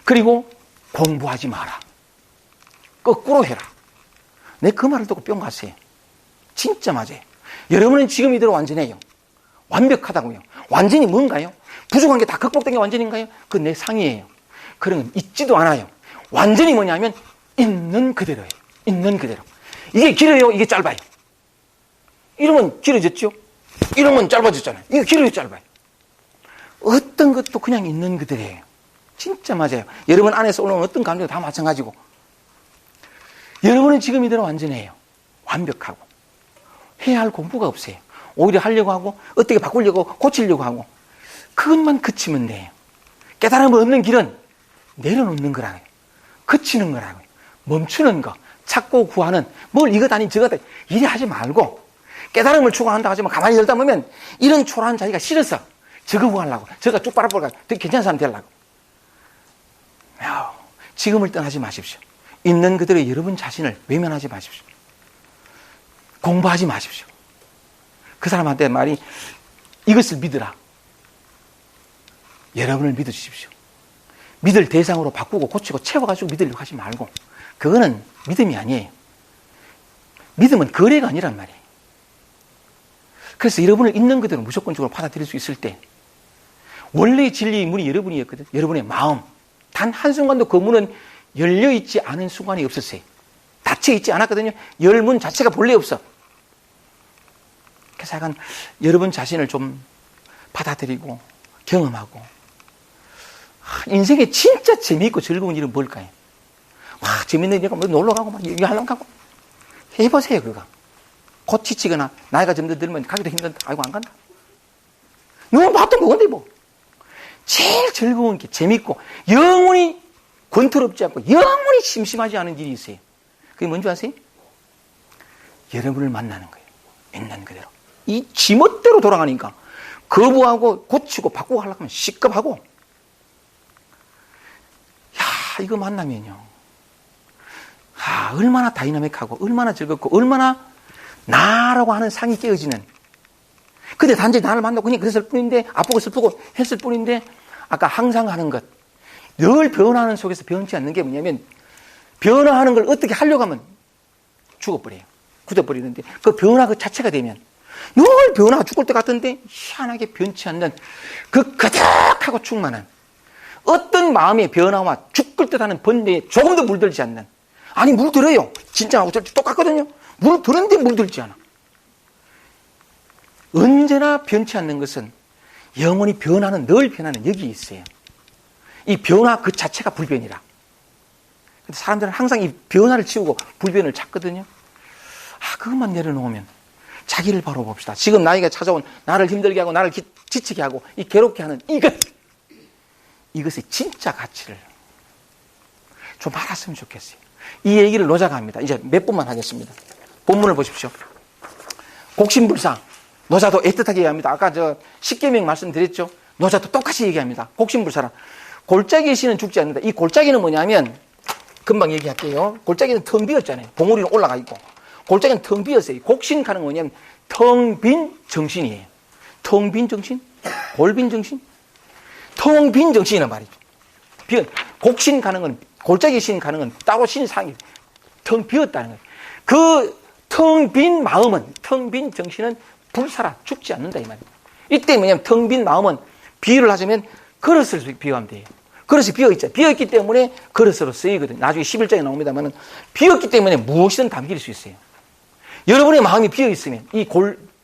그리고 공부하지 마라. 거꾸로 해라. 내 그 말을 듣고 뿅 갔어요. 진짜 맞아요. 여러분은 지금 이대로 완전해요. 완벽하다고요. 완전히 뭔가요? 부족한 게 다 극복된 게 완전인가요? 그건 내 상이에요. 그런 건 있지도 않아요. 완전히 뭐냐면 있는 그대로예요. 있는 그대로. 이게 길어요? 이게 짧아요? 이러면 길어졌죠? 이러면 짧아졌잖아요. 이게 길어요? 짧아요? 어떤 것도 그냥 있는 그대로예요. 진짜 맞아요. 여러분 안에서 올라오는 어떤 감정도 다 마찬가지고 여러분은 지금 이대로 완전해요. 완벽하고 해야 할 공부가 없어요. 오히려 하려고 하고 어떻게 바꾸려고 고치려고 하고 그것만 그치면 돼요. 깨달음을 얻는 길은 내려놓는 거라고요. 그치는 거라고요. 멈추는 거. 찾고 구하는 뭘 이것 아닌 저것 아닌 이래 하지 말고 깨달음을 추구한다 하지만 가만히 열다 보면 이런 초라한 자기가 싫어서 저거 구하려고 저거 쭉 빨아볼까 되게 괜찮은 사람 되려고. 지금을 떠나지 마십시오. 있는 그대로 여러분 자신을 외면하지 마십시오. 공부하지 마십시오. 그 사람한테 말이 이것을 믿으라. 여러분을 믿어주십시오. 믿을 대상으로 바꾸고 고치고 채워가지고 믿으려고 하지 말고 그거는 믿음이 아니에요. 믿음은 거래가 아니란 말이에요. 그래서 여러분을 있는 그대로 무조건적으로 받아들일 수 있을 때 원래의 진리의 문이 여러분이었거든. 여러분의 마음. 단 한순간도 그 문은 열려있지 않은 순간이 없었어요. 닫혀있지 않았거든요. 열문 자체가 본래 없어. 그래서 약간 여러분 자신을 좀 받아들이고 경험하고 인생에 진짜 재미있고 즐거운 일은 뭘까요? 재밌는 일이니까 뭐 놀러가고 막 여행 가고 해보세요. 그거 곧 지치거나 나이가 점점 들면 가기도 힘든다. 아이고 안 간다. 누가 봤던 거건데 뭐. 제일 즐거운 게 재밌고 영원히 권투럽지 않고 영원히 심심하지 않은 일이 있어요. 그게 뭔지 아세요? 여러분을 만나는 거예요. 있는 그대로. 이 지멋대로 돌아가니까 거부하고 고치고 바꾸고 하려고 하면 시급하고 이거 만나면요. 얼마나 다이나믹하고 얼마나 즐겁고 얼마나 나라고 하는 상이 깨어지는. 근데 단지 나를 만나고 그냥 그랬을 뿐인데 아프고 슬프고 했을 뿐인데 아까 항상 하는 것. 늘 변화하는 속에서 변치 않는 게 뭐냐면 변화하는 걸 어떻게 하려고 하면 죽어버려요. 굳어버리는데 그 변화 그 자체가 되면 늘 변화가 죽을 것 같은데 희한하게 변치 않는 그 가득하고 충만한 어떤 마음의 변화와 죽을 듯하는 번뇌에 조금도 물들지 않는. 아니 물들어요. 진짜하고 똑같거든요. 물드는데 물들지 않아. 언제나 변치 않는 것은 영원히 변하는 늘 변하는 여기 있어요. 이 변화 그 자체가 불변이라. 근데 사람들은 항상 이 변화를 치우고 불변을 찾거든요. 그것만 내려놓으면 자기를 바로 봅시다. 지금 나이가 찾아온 나를 힘들게 하고 나를 지치게 하고 이 괴롭게 하는 이것의 진짜 가치를 좀 알았으면 좋겠어요. 이 얘기를 노자가 합니다. 이제 몇 분만 하겠습니다. 본문을 보십시오. 곡신불상 노자도 애틋하게 얘기합니다. 아까 저 십계명 말씀드렸죠. 노자도 똑같이 얘기합니다. 곡신불사라. 골짜기의 신은 죽지 않는다. 이 골짜기는 뭐냐면 금방 얘기할게요. 골짜기는 텅 비었잖아요. 봉우리는 올라가 있고. 골짜기는 텅 비었어요. 곡신 가는 건 뭐냐면 텅 빈 정신이에요. 텅 빈 정신? 골빈 정신? 텅 빈 정신이란 말이죠. 곡신 가는 건, 골짜기 신 가는 건 따로 신상이 텅 비었다는 거예요. 그 텅 빈 마음은, 텅 빈 정신은 불사라, 죽지 않는다 이 말이에요. 이때 뭐냐면 텅 빈 마음은 비유를 하자면 그릇을 비유하면 돼요. 그릇이 비어있죠. 비어있기 때문에 그릇으로 쓰이거든요. 나중에 11장에 나옵니다만 비었기 때문에 무엇이든 담길 수 있어요. 여러분의 마음이 비어있으면 이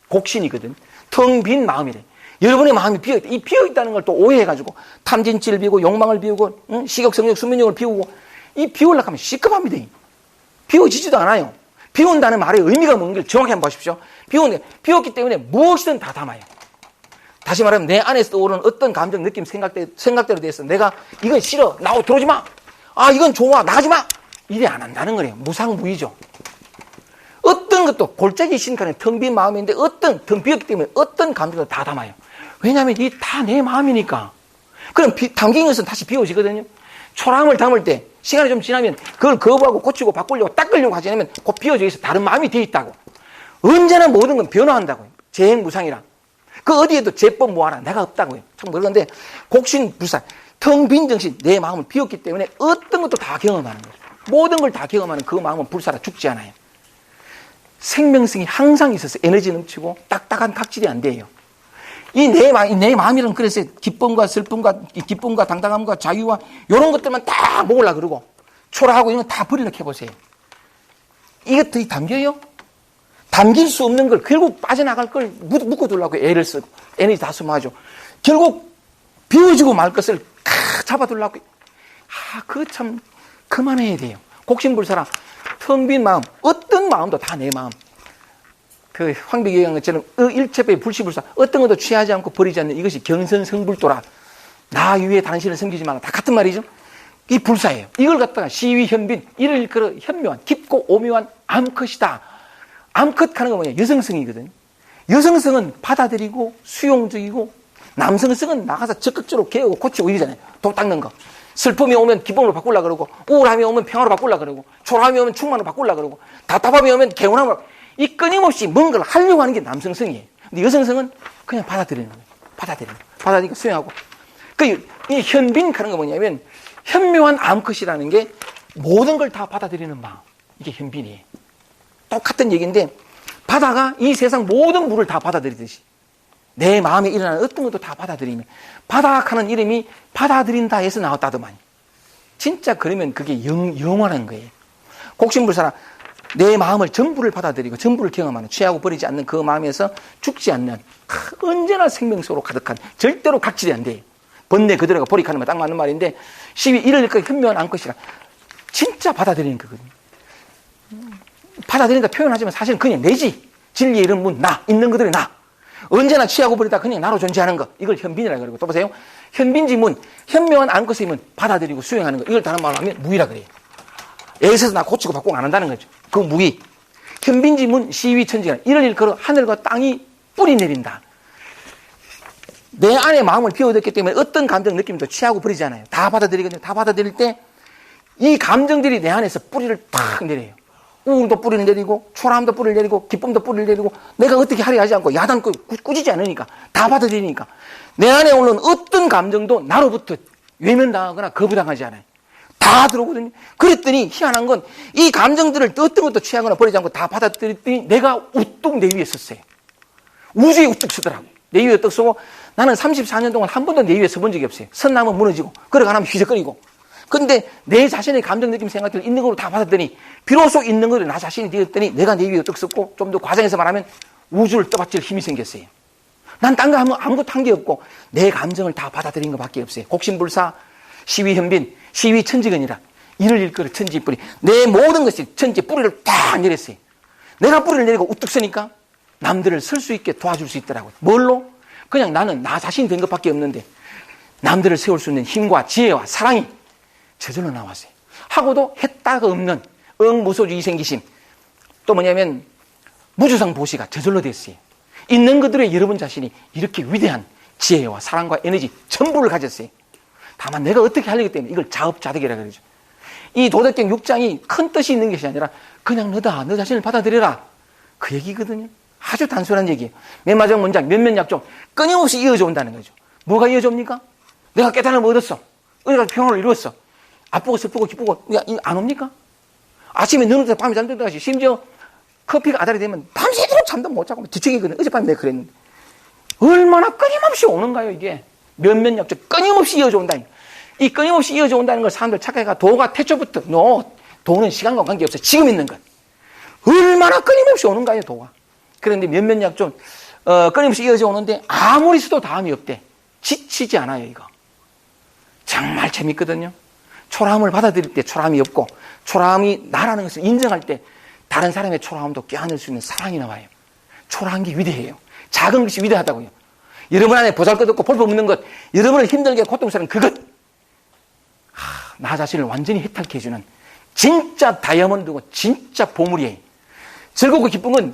곡신이거든. 텅 빈 마음이래. 여러분의 마음이 비어있다. 이 비어있다는 걸 또 오해해가지고 탐진치를 비우고 욕망을 비우고 식욕, 성욕, 수면욕을 비우고 이 비우려고 하면 시급합니다. 비워지지도 않아요. 비운다는 말의 의미가 뭔지 정확히 한번 보십시오. 비웠기 때문에 무엇이든 다 담아요. 다시 말하면 내 안에서 떠오르는 어떤 감정, 느낌, 생각대로 돼서 내가 이건 싫어, 나오 들어오지 마. 아 이건 좋아, 나가지 마. 이래 안 한다는 거예요. 무상무의죠. 어떤 것도 골짜기 신간에 텅 빈 마음인데 텅 비었기 때문에 어떤 감정도 다 담아요. 왜냐하면 이게 다 내 마음이니까. 그럼 담긴 것은 다시 비워지거든요. 초라함을 담을 때 시간이 좀 지나면 그걸 거부하고 고치고 바꾸려고 닦으려고 하지 않으면 곧 비워져 있어. 다른 마음이 돼 있다고. 언제나 모든 건 변화한다고요. 재행무상이라. 그 어디에도 제법 뭐하나 내가 없다고요. 참 그런데 곡신불사, 텅 빈 정신, 내 마음을 비웠기 때문에 어떤 것도 다 경험하는 거죠. 모든 걸 다 경험하는 그 마음은 불사라, 죽지 않아요. 생명성이 항상 있어서 에너지 넘치고 딱딱한 각질이 안 돼요. 내 마음이란 그래서 기쁨과 슬픔과 기쁨과 당당함과 자유와 이런 것들만 다 모으려고 그러고 초라하고 이런 거 다 버리려고 해보세요. 이것들이 담겨요? 담길 수 없는 걸 결국 빠져나갈 걸 묶어두려고 애를 쓰고 에너지 다 소모하죠. 결국 비워지고 말 것을 잡아두려고. 그거 참 그만해야 돼요. 곡신불사라. 텅 빈 마음, 어떤 마음도 다 내 마음. 그 황비가 얘기한 것처럼 일체배의 불시불사, 어떤 것도 취하지 않고 버리지 않는 이것이 경선성불도라. 나 위에 당신을 섬기지 마라. 다 같은 말이죠. 이 불사예요. 이걸 갖다가 시위 현빈, 이를 일컬어 현묘한, 깊고 오묘한 암컷이다. 암컷 하는 건 뭐냐? 여성성이거든요. 여성성은 받아들이고 수용적이고, 남성성은 나가서 적극적으로 개우고 고치고 이러잖아요. 독 닦는 거. 슬픔이 오면 기쁨으로 바꾸려고 그러고, 우울함이 오면 평화로 바꾸려고 그러고, 초라함이 오면 충만으로 바꾸려고 그러고, 답답함이 오면 개운함으로. 이 끊임없이 뭔가를 하려고 하는 게 남성성이에요. 근데 여성성은 그냥 받아들이는 거예요. 받아들이고 수용하고. 이 현빈 하는 거 뭐냐면, 현묘한 암컷이라는 게 모든 걸 다 받아들이는 마음. 이게 현빈이에요. 똑같은 얘기인데, 바다가 이 세상 모든 물을 다 받아들이듯이 내 마음에 일어나는 어떤 것도 다 받아들이면, 바다하는 이름이 받아들인다 해서 나왔다더만. 진짜 그러면 그게 영원한 거예요. 곡신불사라. 내 마음을 전부를 받아들이고 전부를 경험하는, 취하고 버리지 않는 그 마음에서 죽지 않는, 언제나 생명수로 가득한, 절대로 각질이 안 돼요. 번뇌 그대로가 보리카는 거 딱 맞는 말인데, 이럴 것 현묘한 암컷이라. 진짜 받아들이는 거거든요. 받아들인다 표현하지만 사실은 그냥 내지. 진리의 이름 문, 나, 있는 그들의 나. 언제나 취하고 버리다 그냥 나로 존재하는 거. 이걸 현빈이라고 그러고, 또 보세요. 현빈지문, 현묘한 암컷의 문, 받아들이고 수용하는 거. 이걸 다른 말로 하면 무의라 그래요. 애에서 나 고치고 바꾸고 안 한다는 거죠. 그 무의. 현빈지문 시위천지가, 이를 일컬어 하늘과 땅이 뿌리 내린다. 내 안에 마음을 비워뒀기 때문에 어떤 감정 느낌도 취하고 버리잖아요. 다 받아들이거든요. 다 받아들일 때 이 감정들이 내 안에서 뿌리를 탁 내려요. 우울도 뿌리를 내리고, 초라함도 뿌리를 내리고, 기쁨도 뿌리를 내리고, 내가 어떻게 하려 하지 않고 야단고 꾸짖지 않으니까, 다 받아들이니까 내 안에 오는 어떤 감정도 나로부터 외면당하거나 거부당하지 않아요. 다 들어오거든요. 그랬더니 희한한 건 이 감정들을 어떤 것도 취하거나 버리지 않고 다 받아들였더니 내가 우뚝 내 위에 섰어요. 우주에 우뚝 서더라고. 내 위에 우뚝 서고, 나는 34년 동안 한 번도 내 위에 서본 적이 없어요. 선나면 무너지고, 걸어가면 휘적거리고. 근데 내 자신의 감정, 느낌, 생각들을 있는 걸로 다 받았더니, 비로소 있는 것을 나 자신이 되었더니 내가 내 위에 우뚝 섰고, 좀 더 과정에서 말하면 우주를 떠받칠 힘이 생겼어요. 난 딴 거 하면 아무것도 한 게 없고 내 감정을 다 받아들인 것밖에 없어요. 곡신불사, 시위현빈, 시위천지근이라. 이를 일컬어 천지뿌리. 내 모든 것이 천지 뿌리를 딱 내렸어요. 내가 뿌리를 내리고 우뚝 서니까 남들을 설 수 있게 도와줄 수 있더라고요. 뭘로? 그냥 나는 나 자신이 된 것밖에 없는데 남들을 세울 수 있는 힘과 지혜와 사랑이 저절로 나왔어요. 하고도 했다가 없는 응무소주의 생기심. 또 뭐냐면 무주상 보시가 저절로 됐어요. 있는 그대로 여러분 자신이 이렇게 위대한 지혜와 사랑과 에너지 전부를 가졌어요. 다만 내가 어떻게 하려기 때문에 이걸 자업자득이라고 그러죠. 이 도덕경 6장이 큰 뜻이 있는 것이 아니라 그냥 너다, 너 자신을 받아들여라, 그 얘기거든요. 아주 단순한 얘기예요. 맨 마지막 문장 몇몇 약종 끊임없이 이어져 온다는 거죠. 뭐가 이어져 옵니까? 내가 깨달음을 얻었어, 내가 평안을 이루었어, 아프고 슬프고 기쁘고 안 옵니까? 아침에 눈을 뜨고 밤에 잠들다 가시, 심지어 커피가 아다리 되면 밤새도록 잠도 못 자고 뒤척이거든. 어젯밤에 내가 그랬는데 얼마나 끊임없이 오는가요. 이게 몇몇 약종 끊임없이 이어져 온다. 이 끊임없이 이어져 온다는 걸 사람들 착각해가 도가 태초부터, 도는 시간과 관계없어, 지금 있는 것. 얼마나 끊임없이 오는가요, 도가. 그런데 몇몇 약종 끊임없이 이어져 오는데 아무리 써도 다음이 없대. 지치지 않아요. 이거 정말 재밌거든요. 초라함을 받아들일 때 초라함이 없고, 초라함이 나라는 것을 인정할 때 다른 사람의 초라함도 껴안을 수 있는 사랑이 나와요. 초라한 게 위대해요. 작은 것이 위대하다고요. 여러분 안에 보잘것없고 볼품없는 것, 여러분을 힘들게 고통스러운 그것, 나 자신을 완전히 해탈케 해주는 진짜 다이아몬드고 진짜 보물이에요. 즐겁고 기쁜 건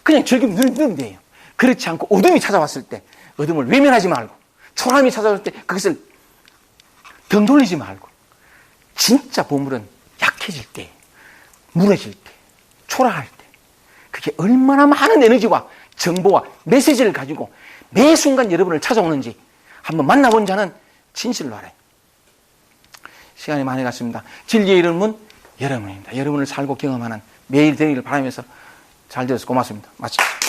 그냥 즐기면 누르면 돼요. 그렇지 않고 어둠이 찾아왔을 때 어둠을 외면하지 말고, 초라함이 찾아올 때 그것을 등 돌리지 말고, 진짜 보물은 약해질 때, 무너질 때, 초라할 때, 그게 얼마나 많은 에너지와 정보와 메시지를 가지고 매 순간 여러분을 찾아오는지 한번 만나본 자는 진실로 알아요. 시간이 많이 갔습니다. 진리의 이름은 여러분입니다. 여러분을 살고 경험하는 매일 되기를 바라면서 잘 들어서 고맙습니다. 마치겠습니다.